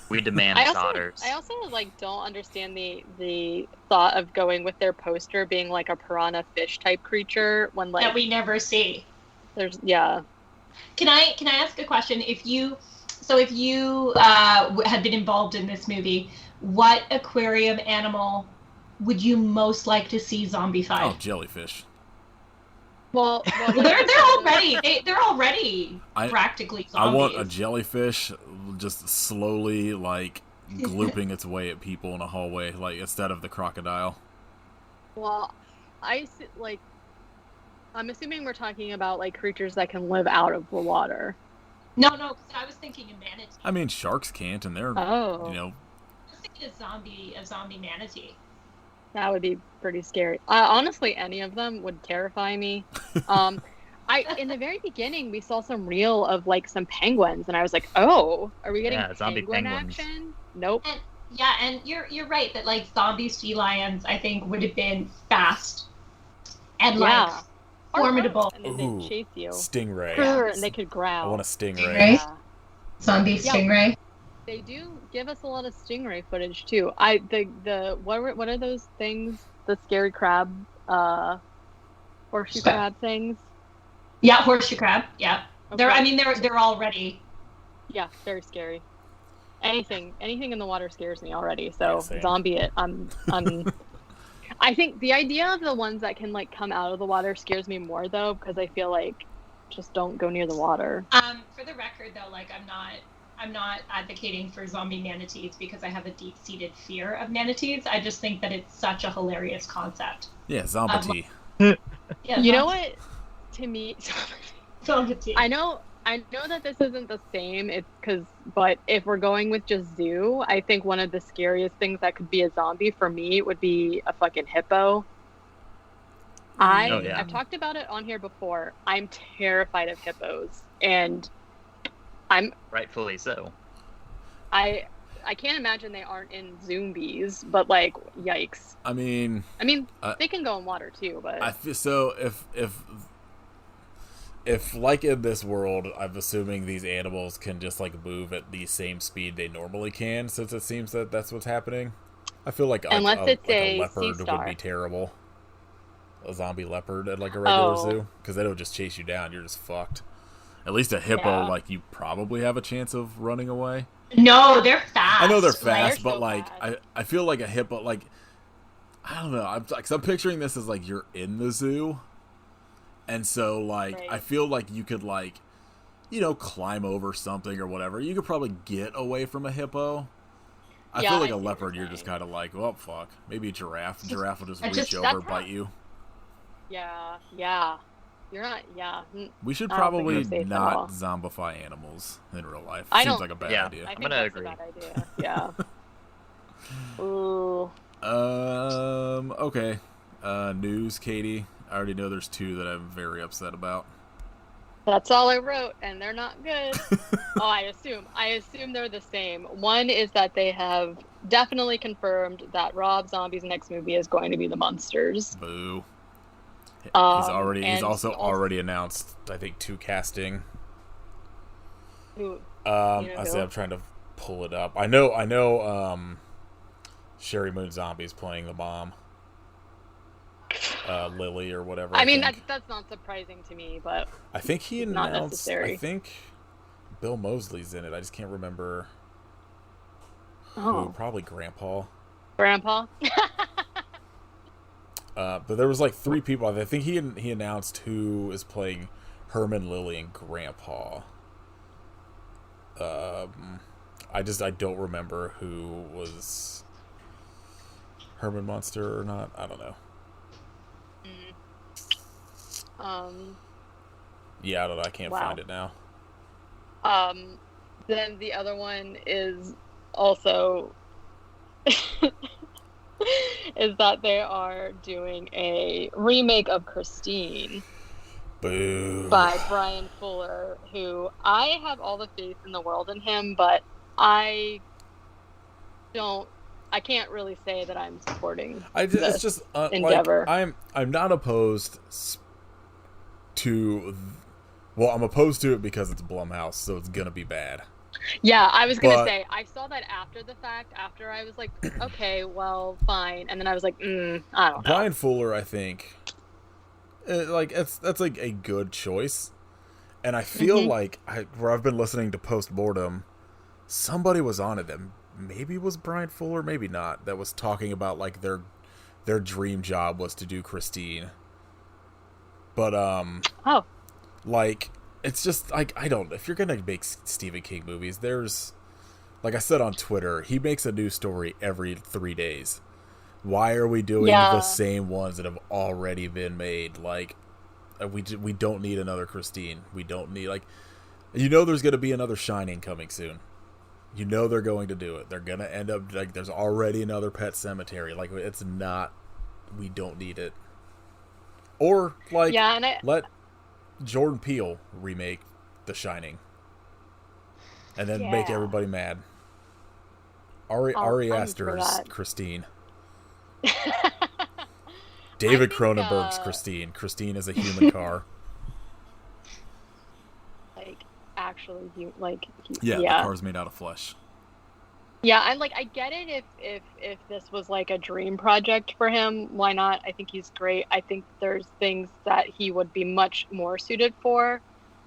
We demand otters. I also like don't understand the thought of going with their poster being like a piranha fish type creature when like that we never see. Can I ask a question? If you had been involved in this movie, what aquarium animal would you most like to see zombified? Oh, jellyfish. Well they're already practically zombies. I want a jellyfish just slowly, like, glooping its way at people in a hallway, like, instead of the crocodile. Well, I'm assuming we're talking about, like, creatures that can live out of the water. No, because I was thinking a manatee. I mean, sharks can't, and they're, you know... I was thinking a zombie manatee. That would be pretty scary. Honestly, any of them would terrify me. In the very beginning, we saw some reel of, like, some penguins, and I was like, oh, are we getting penguin action? Nope. And you're right that, like, zombie sea lions, I think, would have been fast and, like, formidable. And they'd chase you. Stingray. And they could growl. I want a stingray. Yeah. Zombie stingray. They do give us a lot of stingray footage too. What are those things? The scary crab, horseshoe crab things. Yeah, horseshoe crab. Yeah, okay. They're already. Yeah, very scary. Anything in the water scares me already. So zombie it. I'm. I think the idea of the ones that can like come out of the water scares me more though, because I feel like just don't go near the water. For the record though, like I'm not advocating for zombie manatees because I have a deep-seated fear of manatees. I just think that it's such a hilarious concept. Yeah, zombie. You know what? To me, zombie. I know that this isn't the same. But if we're going with just zoo, I think one of the scariest things that could be a zombie for me would be a fucking hippo. I've talked about it on here before. I'm terrified of hippos, and I'm rightfully so. I can't imagine they aren't in zombies, but like, yikes. I mean, they can go in water too, but so if like in this world, I'm assuming these animals can just like move at the same speed they normally can, since it seems that that's what's happening. I feel like unless it's a a leopard sea would be terrible. A zombie leopard at like a regular zoo, because they don't just chase you down; you're just fucked. At least a hippo, like you probably have a chance of running away. No, they're fast. I know they're fast, but so like I feel like a hippo, like I don't know. I'm picturing this as like you're in the zoo. And so, like, Right. I feel like you could, like, climb over something or whatever. You could probably get away from a hippo. I feel like a leopard, you're just kind of like, well, fuck. Maybe a giraffe. Giraffe will just reach over and bite you. Yeah. You're not, yeah. We should I don't think probably we're safe at all. not zombify animals in real life. I Seems don't- like a bad Yeah. idea. I think gonna that's agree. a bad idea. Yeah. Ooh. Okay. News, Katie. I already know there's two that I'm very upset about. That's all I wrote, and they're not good. I assume they're the same. One is that they have definitely confirmed that Rob Zombie's next movie is going to be The Monsters. Boo. He's and also already announced, I think, 2 casting. Who? I said I'm trying to pull it up. I know Sherry Moon Zombie's playing the mom. Lily or whatever. I mean, that's not surprising to me, but I think he announced. not necessary. I think Bill Moseley's in it. I just can't remember oh, who. Probably Grandpa. Grandpa. But there was like 3 people. I think he announced who is playing Herman, Lily, and Grandpa. I don't remember who was Herman Munster or not. I don't know. Yeah, I don't know. I can't find it now. Then the other one is also is that they are doing a remake of Christine. Boo. By Brian Fuller, who I have all the faith in the world in him, but I can't really say that I'm supporting It's just endeavor. Like, I'm not opposed to. Well, I'm opposed to it because it's Blumhouse, so it's gonna be bad. Yeah, I was gonna say I saw that after the fact. After I was like, okay, well, fine, and then I was like, I don't know. Brian Fuller, I think, that's like a good choice, and I feel like where I've been listening to Postmortem, somebody was on it that maybe was Brian Fuller, maybe not. That was talking about like their dream job was to do Christine, but like. It's just, like, I don't... If you're gonna make Stephen King movies, there's... Like I said on Twitter, he makes a new story every 3 days. Why are we doing the same ones that have already been made? Like, we don't need another Christine. We don't need, like... there's gonna be another Shining coming soon. They're going to do it. They're gonna end up... Like, there's already another Pet Sematary. Like, it's not... We don't need it. Or, like, let... Jordan Peele remake The Shining, and then make everybody mad. Ari Aster's Christine. David Cronenberg's Christine. Christine is a human car. Like actually, the car's made out of flesh. Yeah, and like I get it if this was like a dream project for him, why not? I think he's great. I think there's things that he would be much more suited for.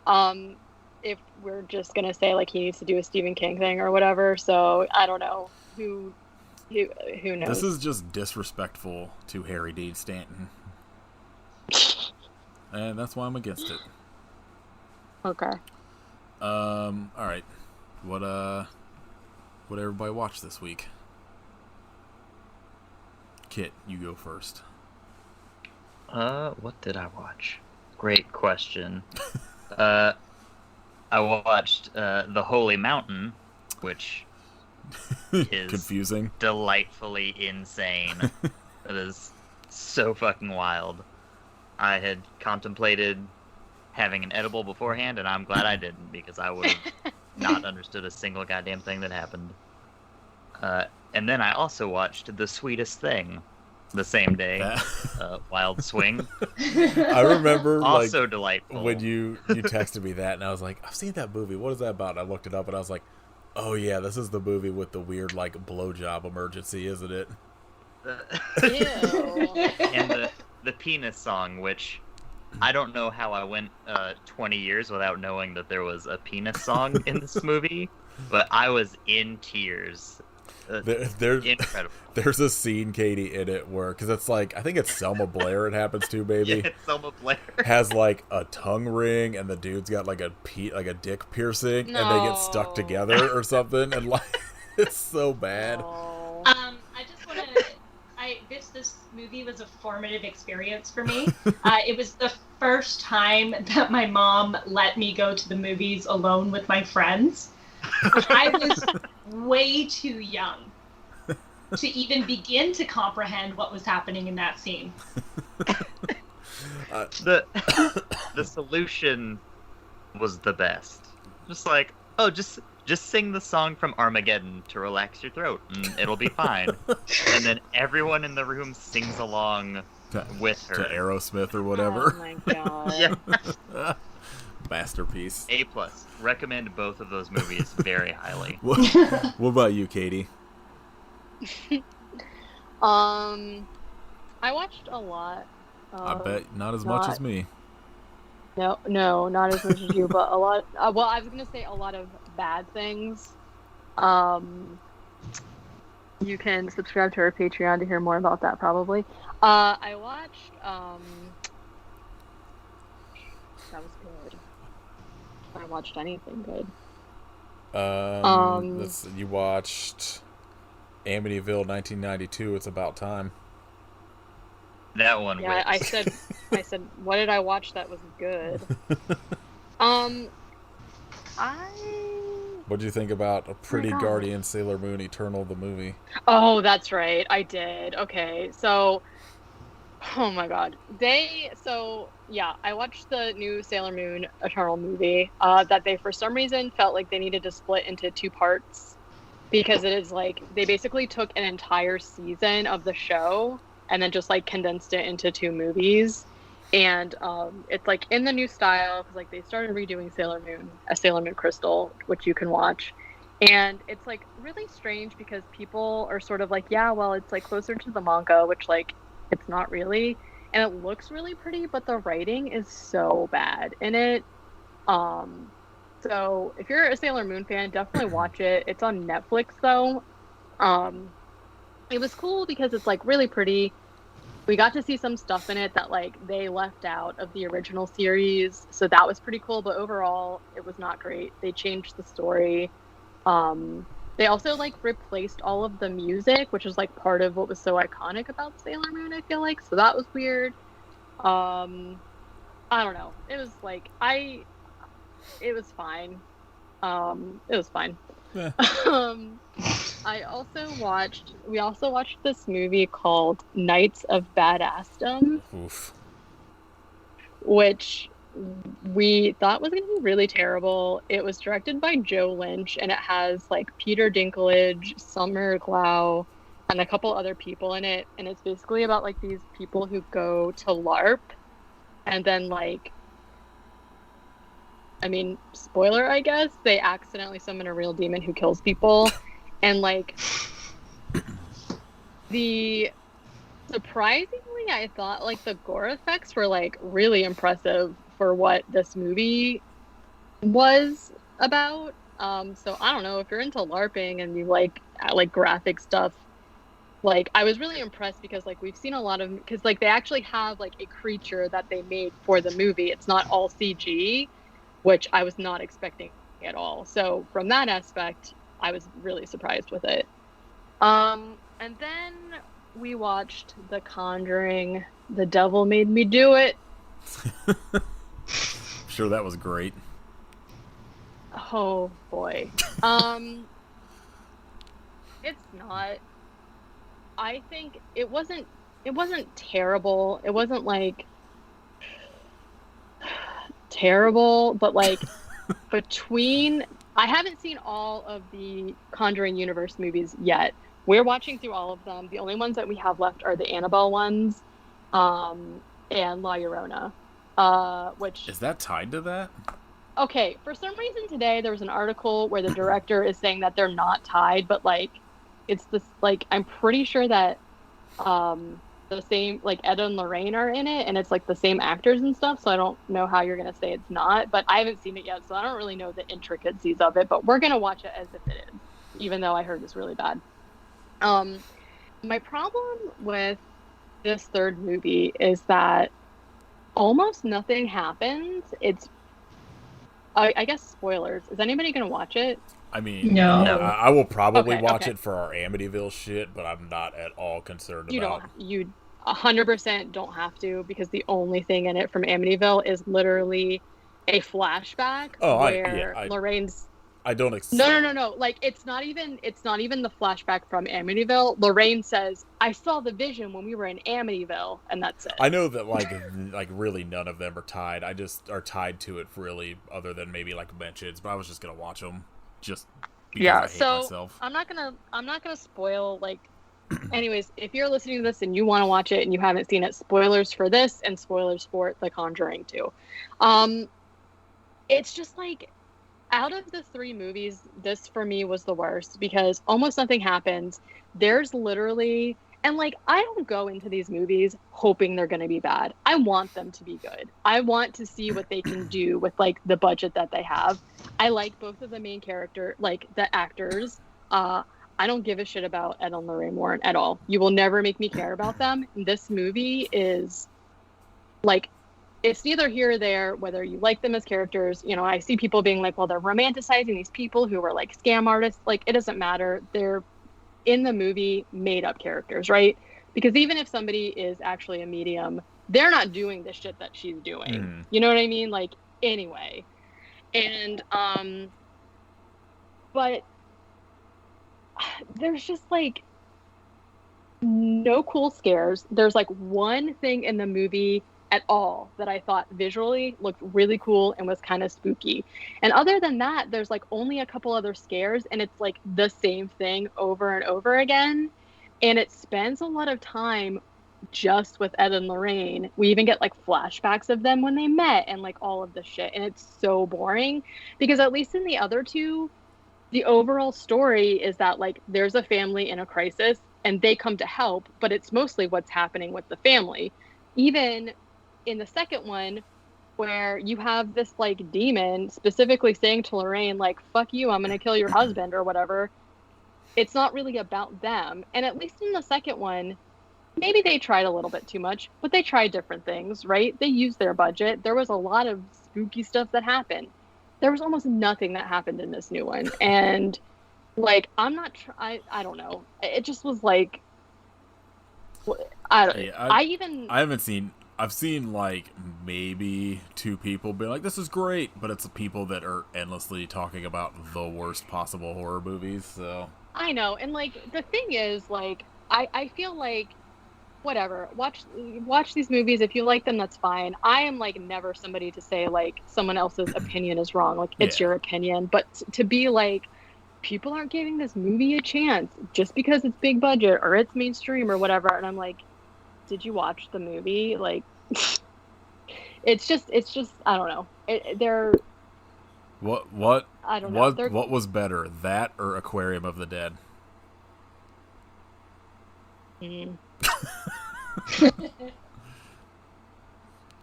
If we're just gonna say like he needs to do a Stephen King thing or whatever, so I don't know who knows. This is just disrespectful to Harry Dean Stanton, and that's why I'm against it. Okay. All right. What everybody watch this week? Kit, you go first. What did I watch? Great question. I watched The Holy Mountain, which is confusing, delightfully insane. It is so fucking wild. I had contemplated having an edible beforehand, and I'm glad I didn't, because I would have not understood a single goddamn thing that happened. And then I also watched The Sweetest Thing the same day, Wild Swing. I remember also delightful. When you texted me that, and I was like, I've seen that movie. What is that about? And I looked it up, and I was like, oh yeah, this is the movie with the weird like blowjob emergency, isn't it? Ew. And the penis song, which I don't know how I went 20 years without knowing that there was a penis song in this movie, but I was in tears. Incredible. There's a scene, Katie, in it where, because it's like, I think it's Selma Blair it happens to, maybe. Yeah, it's Selma Blair. Has like a tongue ring, and the dude's got like a dick piercing, and they get stuck together or something, and like, it's so bad. No. I just want to. This movie was a formative experience for me. It was the first time that my mom let me go to the movies alone with my friends. I was way too young to even begin to comprehend what was happening in that scene. The solution was the best. Just like, oh, just sing the song from Armageddon to relax your throat, and it'll be fine. And then everyone in the room sings along with her. To Aerosmith or whatever. Oh my god. Yeah. Masterpiece. A+. Recommend both of those movies very highly. What about you, Katie? I watched a lot. I bet not as much as me. No, not as much as you, but a lot. Well, I was gonna say a lot of bad things. You can subscribe to our Patreon to hear more about that, probably. I watched. That was good. I watched anything good. You watched Amityville 1992. It's about time. That one. Yeah, I said, what did I watch that was good? What'd you think about A Pretty Guardian Sailor Moon Eternal, the movie? Oh, that's right. I did. Okay, so, oh my god. I watched the new Sailor Moon Eternal movie that they, for some reason, felt like they needed to split into 2 parts because it is like, they basically took an entire season of the show and then just like condensed it into 2 movies. And it's like in the new style, because like they started redoing Sailor Moon, a Sailor Moon Crystal, which you can watch. And it's like really strange because people are sort of like, yeah, well, it's like closer to the manga, which like it's not really. And it looks really pretty, but the writing is so bad in it. So if you're a Sailor Moon fan, definitely watch it. It's on Netflix though. It was cool because it's like really pretty. We got to see some stuff in it that like they left out of the original series, so that was pretty cool, but overall it was not great. They changed the story. They also like replaced all of the music, which was like part of what was so iconic about Sailor Moon, I feel like, so that was weird. I don't know. It was like it was fine. It was fine. Yeah. We also watched this movie called Knights of Badassdom. Oof. Which we thought was going to be really terrible. It was directed by Joe Lynch, and it has like Peter Dinklage, Summer Glau, and a couple other people in it. And it's basically about like these people who go to LARP, and then like, I mean, spoiler, I guess, they accidentally summon a real demon who kills people. And like, surprisingly, I thought like the gore effects were like really impressive for what this movie was about. So I don't know, if you're into LARPing and you like graphic stuff, like I was really impressed because like we've seen a lot of, because like they actually have like a creature that they made for the movie. It's not all CG, which I was not expecting at all. So from that aspect, I was really surprised with it. And then we watched The Conjuring, The Devil Made Me Do It. Sure, that was great. Oh boy. It's not. I think it wasn't terrible. It wasn't like terrible, but like between I haven't seen all of the Conjuring universe movies yet. We're watching through all of them. The only ones that we have left are the Annabelle ones, and La Llorona. Which is that tied to that? Okay, for some reason today there was an article where the director is saying that they're not tied, but like it's this like I'm pretty sure that the same like Ed and Lorraine are in it and it's like the same actors and stuff, so I don't know how you're gonna say it's not, but I haven't seen it yet, so I don't really know the intricacies of it, but we're gonna watch it as if it is, even though I heard it's really bad. My problem with this third movie is that almost nothing happens. It's I guess spoilers. Is anybody gonna watch it? I mean, No. I will probably watch okay. it for our Amityville shit, but I'm not at all concerned about. You 100% don't have to, because the only thing in it from Amityville is literally a flashback where Lorraine's. I don't. No. Like it's not even the flashback from Amityville. Lorraine says, "I saw the vision when we were in Amityville," and that's it. I know that like really none of them are tied. I just are tied to it really, other than maybe like mentions. But I was just gonna watch them just because I hate myself. I'm not gonna spoil like. Anyways, if you're listening to this and you want to watch it and you haven't seen it, spoilers for this and spoilers for The Conjuring 2. It's just like, out of the 3 movies, this for me was the worst because almost nothing happens. There's literally, and like, I don't go into these movies hoping they're going to be bad. I want them to be good. I want to see what they can do with like the budget that they have. I like both of the main character, like the actors. I don't give a shit about Ed and Lorraine Warren at all. You will never make me care about them. This movie is like, it's neither here or there whether you like them as characters. You know, I see people being like, well, they're romanticizing these people who are like scam artists. Like, it doesn't matter. They're in the movie made up characters, right? Because even if somebody is actually a medium, they're not doing the shit that she's doing. You know what I mean? Like, anyway. And, but there's just like no cool scares. There's like one thing in the movie at all that I thought visually looked really cool and was kind of spooky. And other than that, there's like only a couple other scares and it's like the same thing over and over again. And it spends a lot of time just with Ed and Lorraine. We even get like flashbacks of them when they met and like all of this shit. And it's so boring because at least in the other 2, the overall story is that like there's a family in a crisis and they come to help, but it's mostly what's happening with the family. Even in the second one, where you have this like demon specifically saying to Lorraine, like, fuck you, I'm gonna kill your husband or whatever. It's not really about them. And at least in the second one, maybe they tried a little bit too much, but they tried different things, right? They used their budget. There was a lot of spooky stuff that happened. There was almost nothing that happened in this new one. And like, I'm not, I don't know. It just was like, I've seen like maybe 2 people be like, this is great, but it's the people that are endlessly talking about the worst possible horror movies, so. I know, and like, the thing is, like, I feel like, whatever, watch these movies, if you like them, that's fine. I am like never somebody to say like someone else's opinion is wrong, like it's your opinion, but to be like, people aren't giving this movie a chance just because it's big budget or it's mainstream or whatever, and I'm like, did you watch the movie? Like, it's just I don't know. What I don't know. What was better, that or Aquarium of the Dead?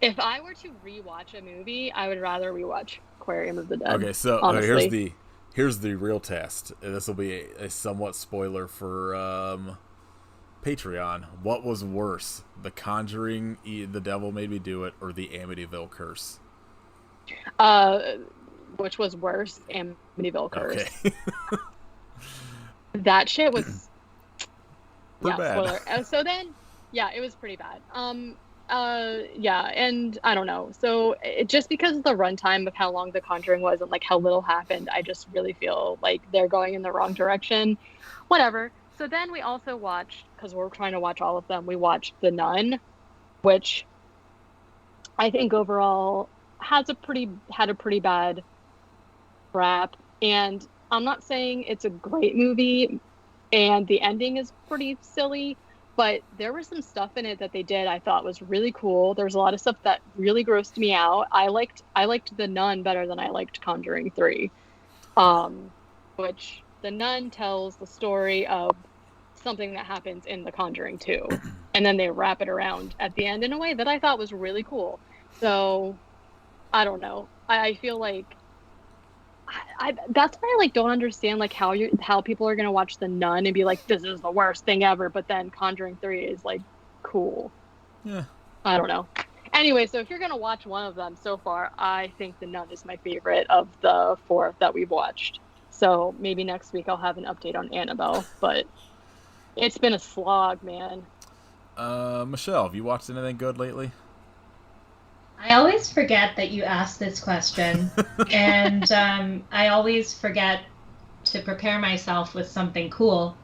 If I were to rewatch a movie, I would rather rewatch Aquarium of the Dead. Okay, so honestly. here's the real test. This will be a somewhat spoiler for Patreon. What was worse, The Conjuring, The Devil Made Me Do It, or The Amityville Curse? Which was worse, Amityville Curse. Okay. That shit was bad. Spoiler. So then, yeah, it was pretty bad. Yeah, and I don't know. So just because of the runtime of how long The Conjuring was and like how little happened, I just really feel like they're going in the wrong direction. Whatever. So then we also watched, because we're trying to watch all of them, we watched The Nun, which I think overall had a pretty bad rap. And I'm not saying it's a great movie, and the ending is pretty silly, but there was some stuff in it that they did I thought was really cool. There's a lot of stuff that really grossed me out. I liked The Nun better than I liked Conjuring 3. Which The Nun tells the story of something that happens in The Conjuring 2, and then they wrap it around at the end in a way that I thought was really cool. So I don't know. I feel like that's why I like don't understand like how people are gonna watch The Nun and be like, this is the worst thing ever, but then Conjuring 3 is like cool. Yeah. I don't know. Anyway, so if you're gonna watch one of them so far, I think The Nun is my favorite of the 4 that we've watched. So maybe next week I'll have an update on Annabelle, but it's been a slog, man. Michelle, have you watched anything good lately? I always forget that you asked this question, and I always forget to prepare myself with something cool.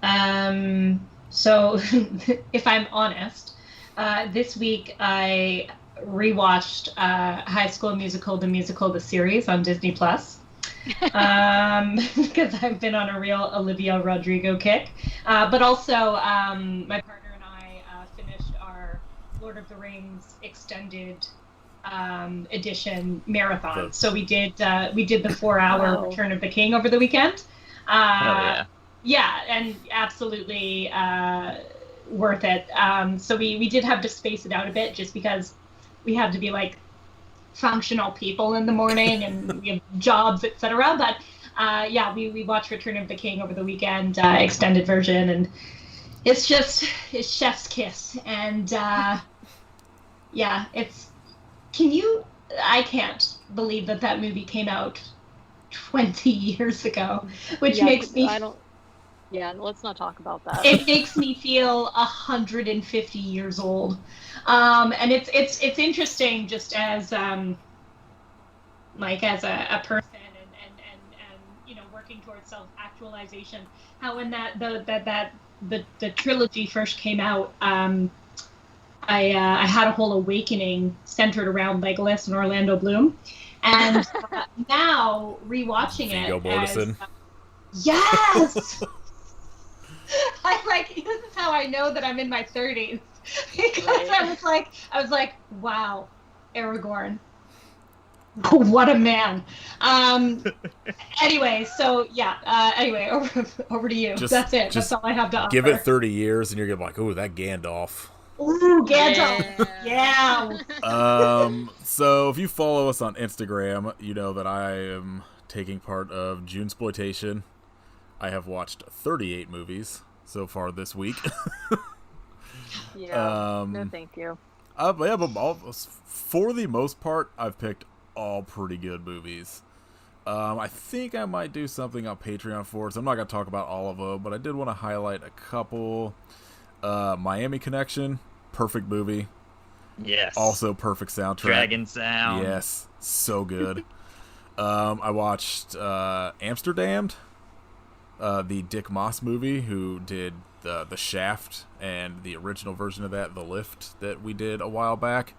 So, if I'm honest, this week I rewatched High School Musical, the series on Disney Plus. Because I've been on a real Olivia Rodrigo kick. But also, my partner and I finished our Lord of the Rings extended edition marathon. So we did the 4-hour Return of the King over the weekend. Yeah, and absolutely worth it. So we did have to space it out a bit just because we had to be like functional people in the morning and we have jobs, etc. But yeah, we watched Return of the King over the weekend, extended version, and it's chef's kiss. And yeah, I can't believe that movie came out 20 years ago, which makes me yeah, let's not talk about that. It makes me feel 150 years old. And it's interesting just as like as a person and working towards self-actualization, how when the trilogy first came out, I had a whole awakening centered around Legolas and Orlando Bloom, and now rewatching Viggo Mortensen. Yes. This is how I know that I'm in my 30s, because right. I was like, wow, Aragorn, what a man. Anyway, so yeah. Anyway, over to you. That's it. That's all I have to offer. Give it 30 years, and you're gonna be like, "Ooh, that Gandalf." Ooh, Gandalf. Yeah. So if you follow us on Instagram, you know that I am taking part of Junesploitation. I have watched 38 movies so far this week. Yeah, no thank you. Yeah, but for the most part, I've picked all pretty good movies. I think I might do something on Patreon for it, so I'm not going to talk about all of them, but I did want to highlight a couple. Miami Connection, perfect movie. Yes. Also perfect soundtrack. Dragon sound. Yes, so good. I watched Amsterdam, the Dick Moss movie, who did the Shaft and the original version of that, The Lift, that we did a while back.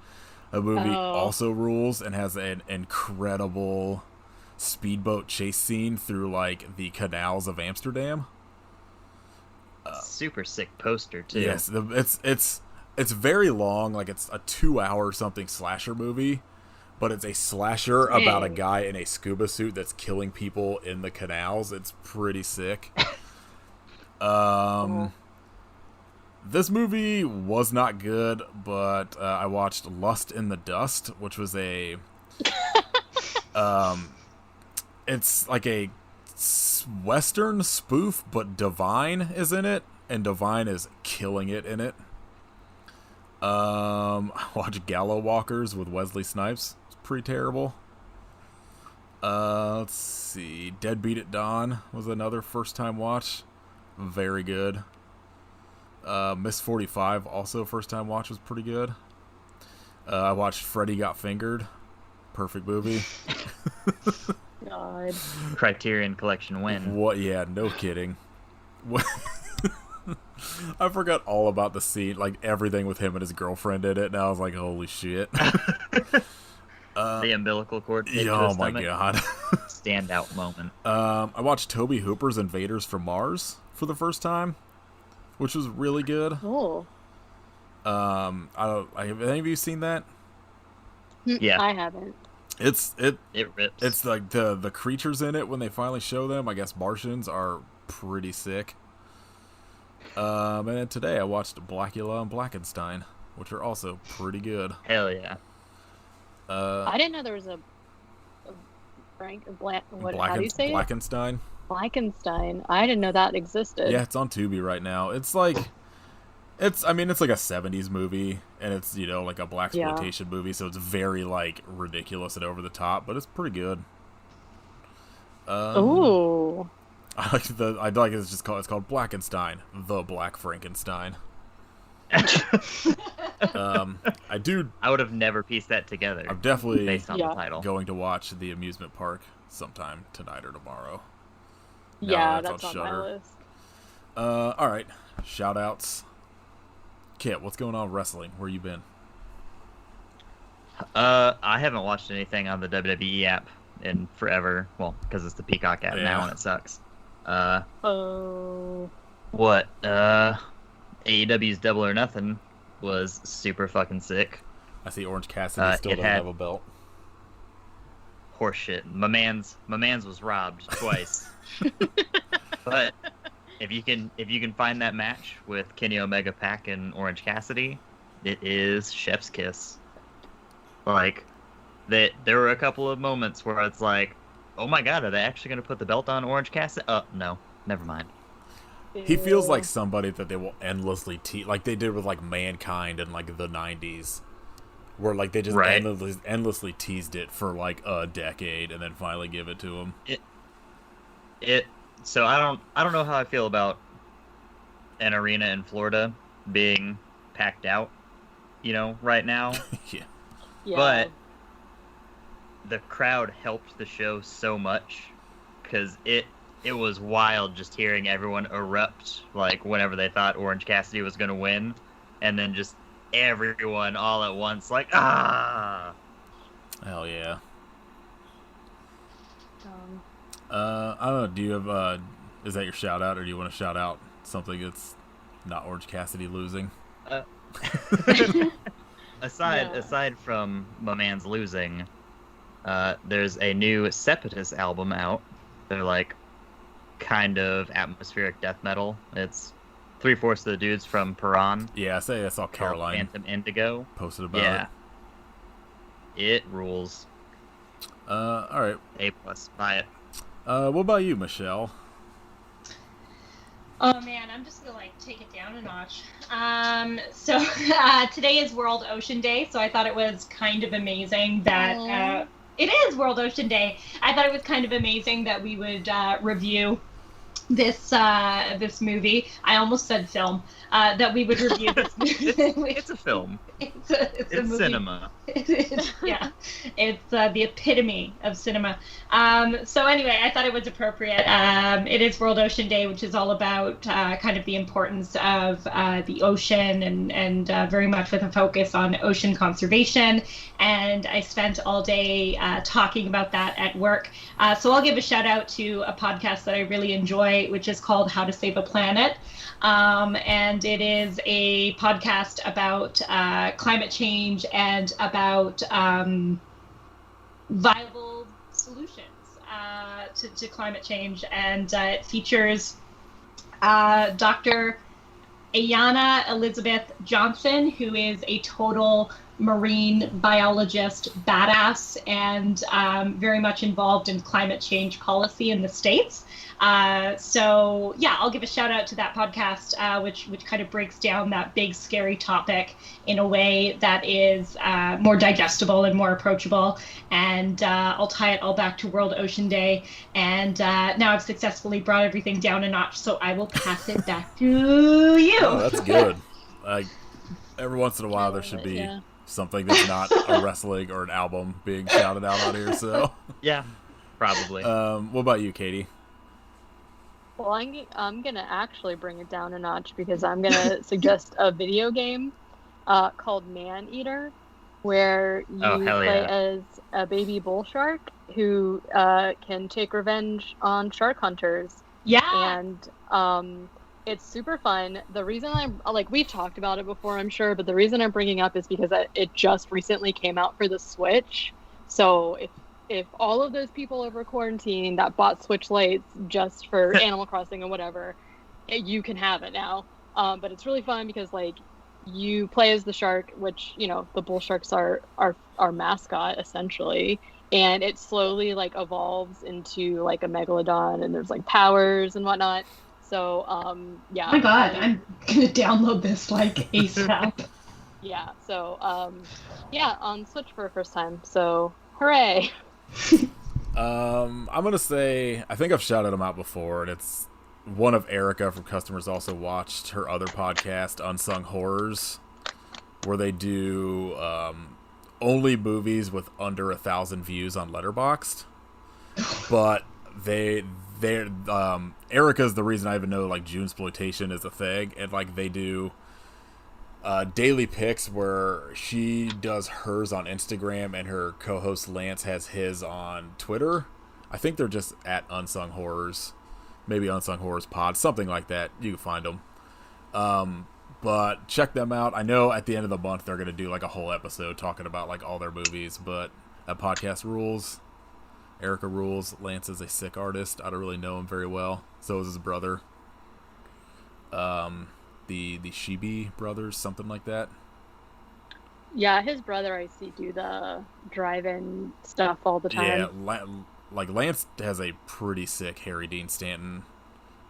The movie also rules and has an incredible speedboat chase scene through like the canals of Amsterdam. Super sick poster too. Yes, it's very long, like it's a 2-hour something slasher movie, but it's a slasher about a guy in a scuba suit that's killing people in the canals. It's pretty sick. This movie was not good, but I watched Lust in the Dust, which was a it's like a Western spoof, but Divine is in it, and Divine is killing it in it. I watched Gallow Walkers with Wesley Snipes. It's pretty terrible. Let's see. Deadbeat at Dawn was another first-time watch. Very good. Miss 45, also first-time watch, was pretty good. I watched Freddy Got Fingered. Perfect movie. God. Criterion Collection win. What? Yeah, no kidding. I forgot all about the scene, like everything with him and his girlfriend in it, and I was like, holy shit. The umbilical cord. Oh my god. Standout moment. I watched Toby Hooper's Invaders from Mars for the first time, which was really good. Oh. Have any of you seen that? Yeah. I haven't. It rips. It's like the creatures in it when they finally show them. I guess Martians are pretty sick. And then today I watched Blackula and Blackenstein, which are also pretty good. Hell yeah. I didn't know there was a how do you say Blackenstein? Blackenstein. I didn't know that existed. Yeah, it's on Tubi right now. It's like a 70s movie, and it's, like a blaxploitation movie, so it's very, like, ridiculous and over the top, but it's pretty good. Ooh. I like it's called Blackenstein, the Black Frankenstein. I would have never pieced that together. I'm definitely based on the title. Going to watch the amusement park sometime tonight or tomorrow. Yeah, that's on my list. All right, shout outs. Kit, what's going on with wrestling? Where you been? I haven't watched anything on the WWE app in forever. Well, because it's the Peacock app now and it sucks. What? AEW's Double or Nothing was super fucking sick. I see Orange Cassidy still doesn't have a belt. Horseshit. My man's was robbed twice. But if you can find that match with Kenny Omega Pac and Orange Cassidy, it is chef's kiss. Like, there were a couple of moments where it's like, oh my god, are they actually going to put the belt on Orange Cassidy? No, never mind. He feels like somebody that they will endlessly tease, like they did with like Mankind in like the 90s, where like they just endlessly teased it for like a decade and then finally give it to him. So I don't know how I feel about an arena in Florida being packed out, right now. Yeah. But the crowd helped the show so much because it was wild just hearing everyone erupt like whenever they thought Orange Cassidy was going to win, and then just everyone all at once like, ah! Hell yeah. I don't know, do you have, is that your shout out, or do you want to shout out something that's not Orange Cassidy losing? Aside from my man's losing, there's a new Sepetus album out. They're like kind of atmospheric death metal. It's 3/4 of the dudes from Piran. Yeah, I saw Caroline Phantom Indigo posted about it. It rules. All right. A+, buy it. What about you, Michelle? Oh man, I'm just gonna take it down a notch. So today is World Ocean Day, so I thought it was kind of amazing that it is World Ocean Day. I thought it was kind of amazing that we would review this movie. I almost said film. That we would review this movie. It's a film. It's a movie. Cinema. Yeah, it's the epitome of cinema. So anyway, I thought it was appropriate. It is World Ocean Day, which is all about kind of the importance of the ocean and very much with a focus on ocean conservation. And I spent all day talking about that at work. So I'll give a shout out to a podcast that I really enjoy, which is called How to Save a Planet. And it is a podcast about climate change and about viable solutions to climate change. And it features Dr. Ayanna Elizabeth Johnson, who is a total marine biologist badass and very much involved in climate change policy in the States. So yeah, I'll give a shout out to that podcast, which kind of breaks down that big scary topic in a way that is more digestible and more approachable. And I'll tie it all back to World Ocean Day. And now I've successfully brought everything down a notch, so I will pass it back to you. Oh, that's good. Every once in a while there should be something that's not a wrestling or an album being shouted out on here. So yeah, probably. What about you, Katie? Well, I'm going to actually bring it down a notch because I'm going to suggest a video game called Man Eater. where Oh, you hell play yeah. as a baby bull shark who can take revenge on shark hunters. Yeah. And it's super fun. The reason I'm like, we've talked about it before, I'm sure, but the reason I'm bringing up is because it just recently came out for the Switch. So if all of those people over quarantine that bought Switch Lites just for Animal Crossing and whatever, you can have it now. But it's really fun because like you play as the shark, which the bull sharks are our mascot essentially, and it slowly like evolves into like a megalodon, and there's like powers and whatnot. So yeah. Oh my god, I'm gonna download this like ASAP. Yeah. So yeah, on Switch for a first time. So hooray! I'm gonna say I think I've shouted them out before, and it's one of Erica from Customers Also watched her other podcast, Unsung Horrors, where they do only movies with under 1,000 views on Letterboxd. But they're Erica's the reason I even know like Junesploitation is a thing, and like they do daily picks where she does hers on Instagram and her co-host Lance has his on Twitter. I think they're just at Unsung Horrors, maybe Unsung Horrors Pod, something like that. You can find them. But check them out. I know at the end of the month they're gonna do like a whole episode talking about like all their movies. But that podcast rules. Erica rules. Lance is a sick artist. I don't really know him very well. So is his brother. The Shibi brothers, something like that. Yeah, his brother I see do the drive-in stuff all the time. Yeah, like Lance has a pretty sick Harry Dean Stanton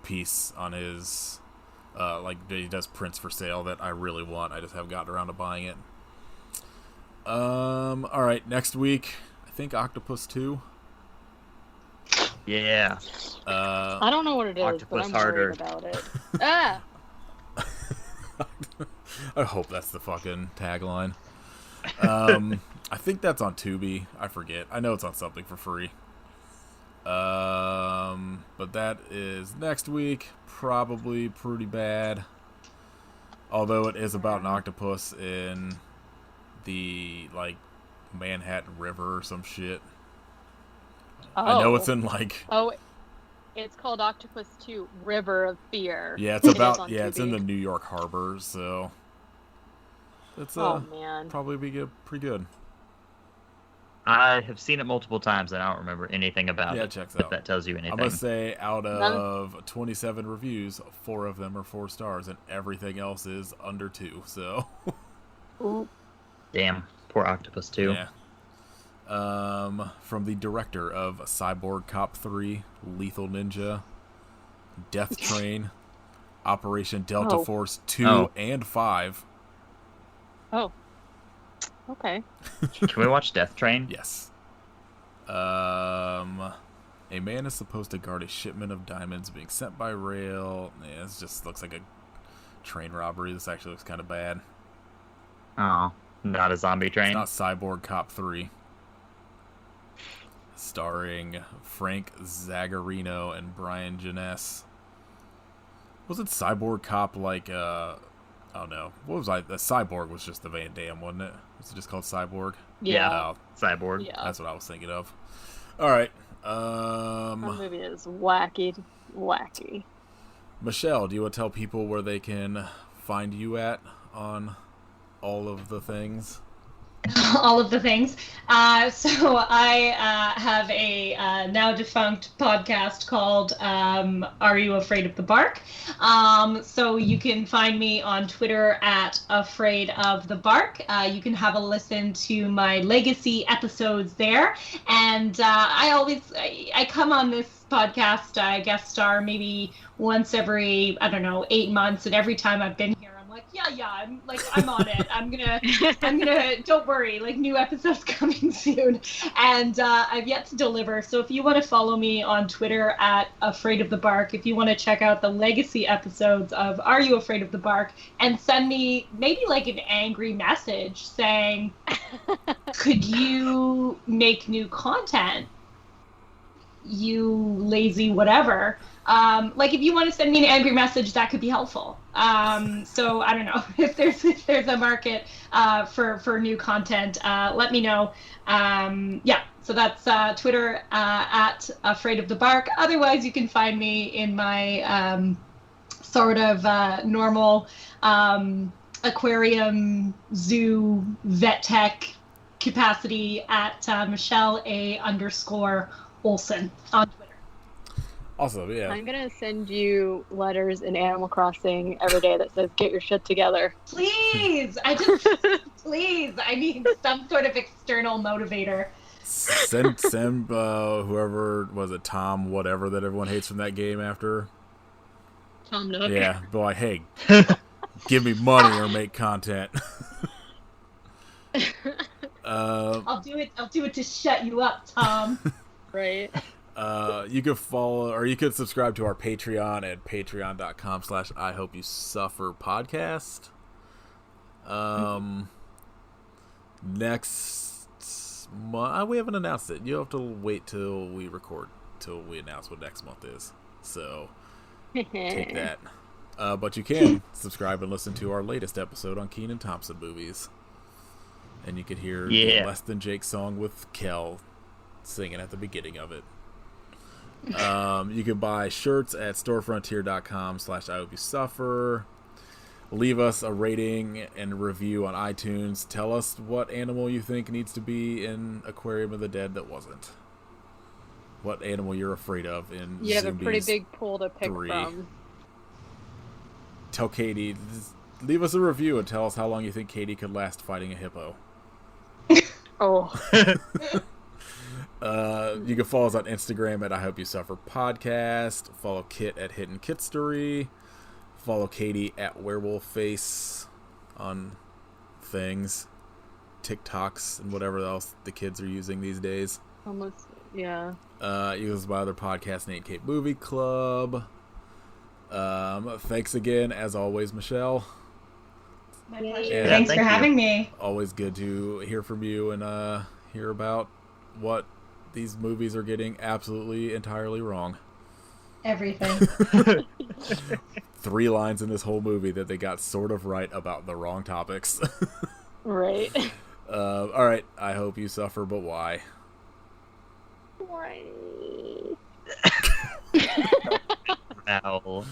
piece on his like he does prints for sale that I really want. I just haven't gotten around to buying it. All right, next week I think Octopus 2. Yeah. I don't know what it is, Octopus but I'm harder. worried about it. Ah! I hope that's the fucking tagline. I think that's on Tubi. I forget. I know it's on something for free. But that is next week. Probably pretty bad. Although it is about an octopus in the like Manhattan River or some shit. Oh. I know it's in like. Oh, it's called Octopus 2: River of Fear. Yeah, it's about Tubi. it's in the New York harbor, so it's oh man, probably be good, pretty good. I have seen it multiple times and I don't remember anything about Yeah, it. it checks If out. that tells you anything. I'm gonna say out of 27 reviews, 4 of them are 4 stars, and everything else is under 2. So, Ooh. Damn, poor Octopus 2. yeah. From the director of Cyborg Cop 3, Lethal Ninja, Death Train, Operation Delta Oh. Force 2 Oh. and 5. Oh. Okay. Can we watch Death Train? Yes. A man is supposed to guard a shipment of diamonds being sent by rail. Yeah, this just looks like a train robbery. This actually looks kind of bad. Oh, not a zombie train. It's not Cyborg Cop 3. Starring Frank Zagarino and Brian Janess. Wasn't Cyborg Cop like, oh no. What was I? The Cyborg was just the Van Damme, wasn't it? Was it just called Cyborg? Yeah. Oh, Cyborg. Yeah. that's what I was thinking of. Alright. That movie is wacky. Michelle, do you want to tell people where they can find you at on all of the things? All of the things. So I have a now defunct podcast called Are You Afraid of the Bark? So you can find me on Twitter at Afraid of the Bark. You can have a listen to my legacy episodes there. And I come on this podcast, I guest star maybe once every, 8 months. And every time I've been here, like, I'm on it. I'm gonna, don't worry, like, new episodes coming soon. And I've yet to deliver. So if you want to follow me on Twitter at Afraid of the Bark, if you want to check out the legacy episodes of Are You Afraid of the Bark, and send me maybe like an angry message saying, could you make new content? You lazy whatever. Like if you want to send me an angry message, that could be helpful. So I don't know if there's a market for new content. Let me know. Yeah. So that's Twitter at Afraid of the Bark. Otherwise, you can find me in my sort of normal aquarium, zoo, vet tech capacity at Michelle A_Olsen on Twitter. Awesome, yeah. I'm gonna send you letters in Animal Crossing every day that says "Get your shit together." Please, please. I need some sort of external motivator. Send whoever was it, Tom, whatever that everyone hates from that game after. Tom Nook. Yeah, be like, hey, give me money or make content. I'll do it to shut you up, Tom. Right. You could follow, or you could subscribe to our Patreon at patreon.com/IHopeYouSufferPodcast. Next month, we haven't announced it. You have to wait till we record, till we announce what next month is. So, take that. But you can subscribe and listen to our latest episode on Kenan Thompson movies. And you can hear the Less Than Jake song with Kel singing at the beginning of it. You can buy shirts at storefrontier.com/IHopeYouSuffer. Leave us a rating and review on iTunes. Tell us what animal you think needs to be in Aquarium of the Dead that wasn't. What animal you're afraid of in You have a pretty Zombies big pool to pick 3. from. Tell Katie, leave us a review and tell us how long you think Katie could last fighting a hippo. Oh. You can follow us on Instagram at I Hope You Suffer Podcast. Follow Kit at Hidden Kitstery. Follow Katie at Werewolf Face on things, TikToks, and whatever else the kids are using these days. Almost, yeah. You can listen to my other podcast, Nate Cape Movie Club. Thanks again, as always, Michelle. My pleasure. Yeah, Thanks for having me. Always good to hear from you and hear about what these movies are getting absolutely entirely wrong. Everything. 3 lines in this whole movie that they got sort of right about the wrong topics. Right. All right. I hope you suffer, but why? Why? Ow.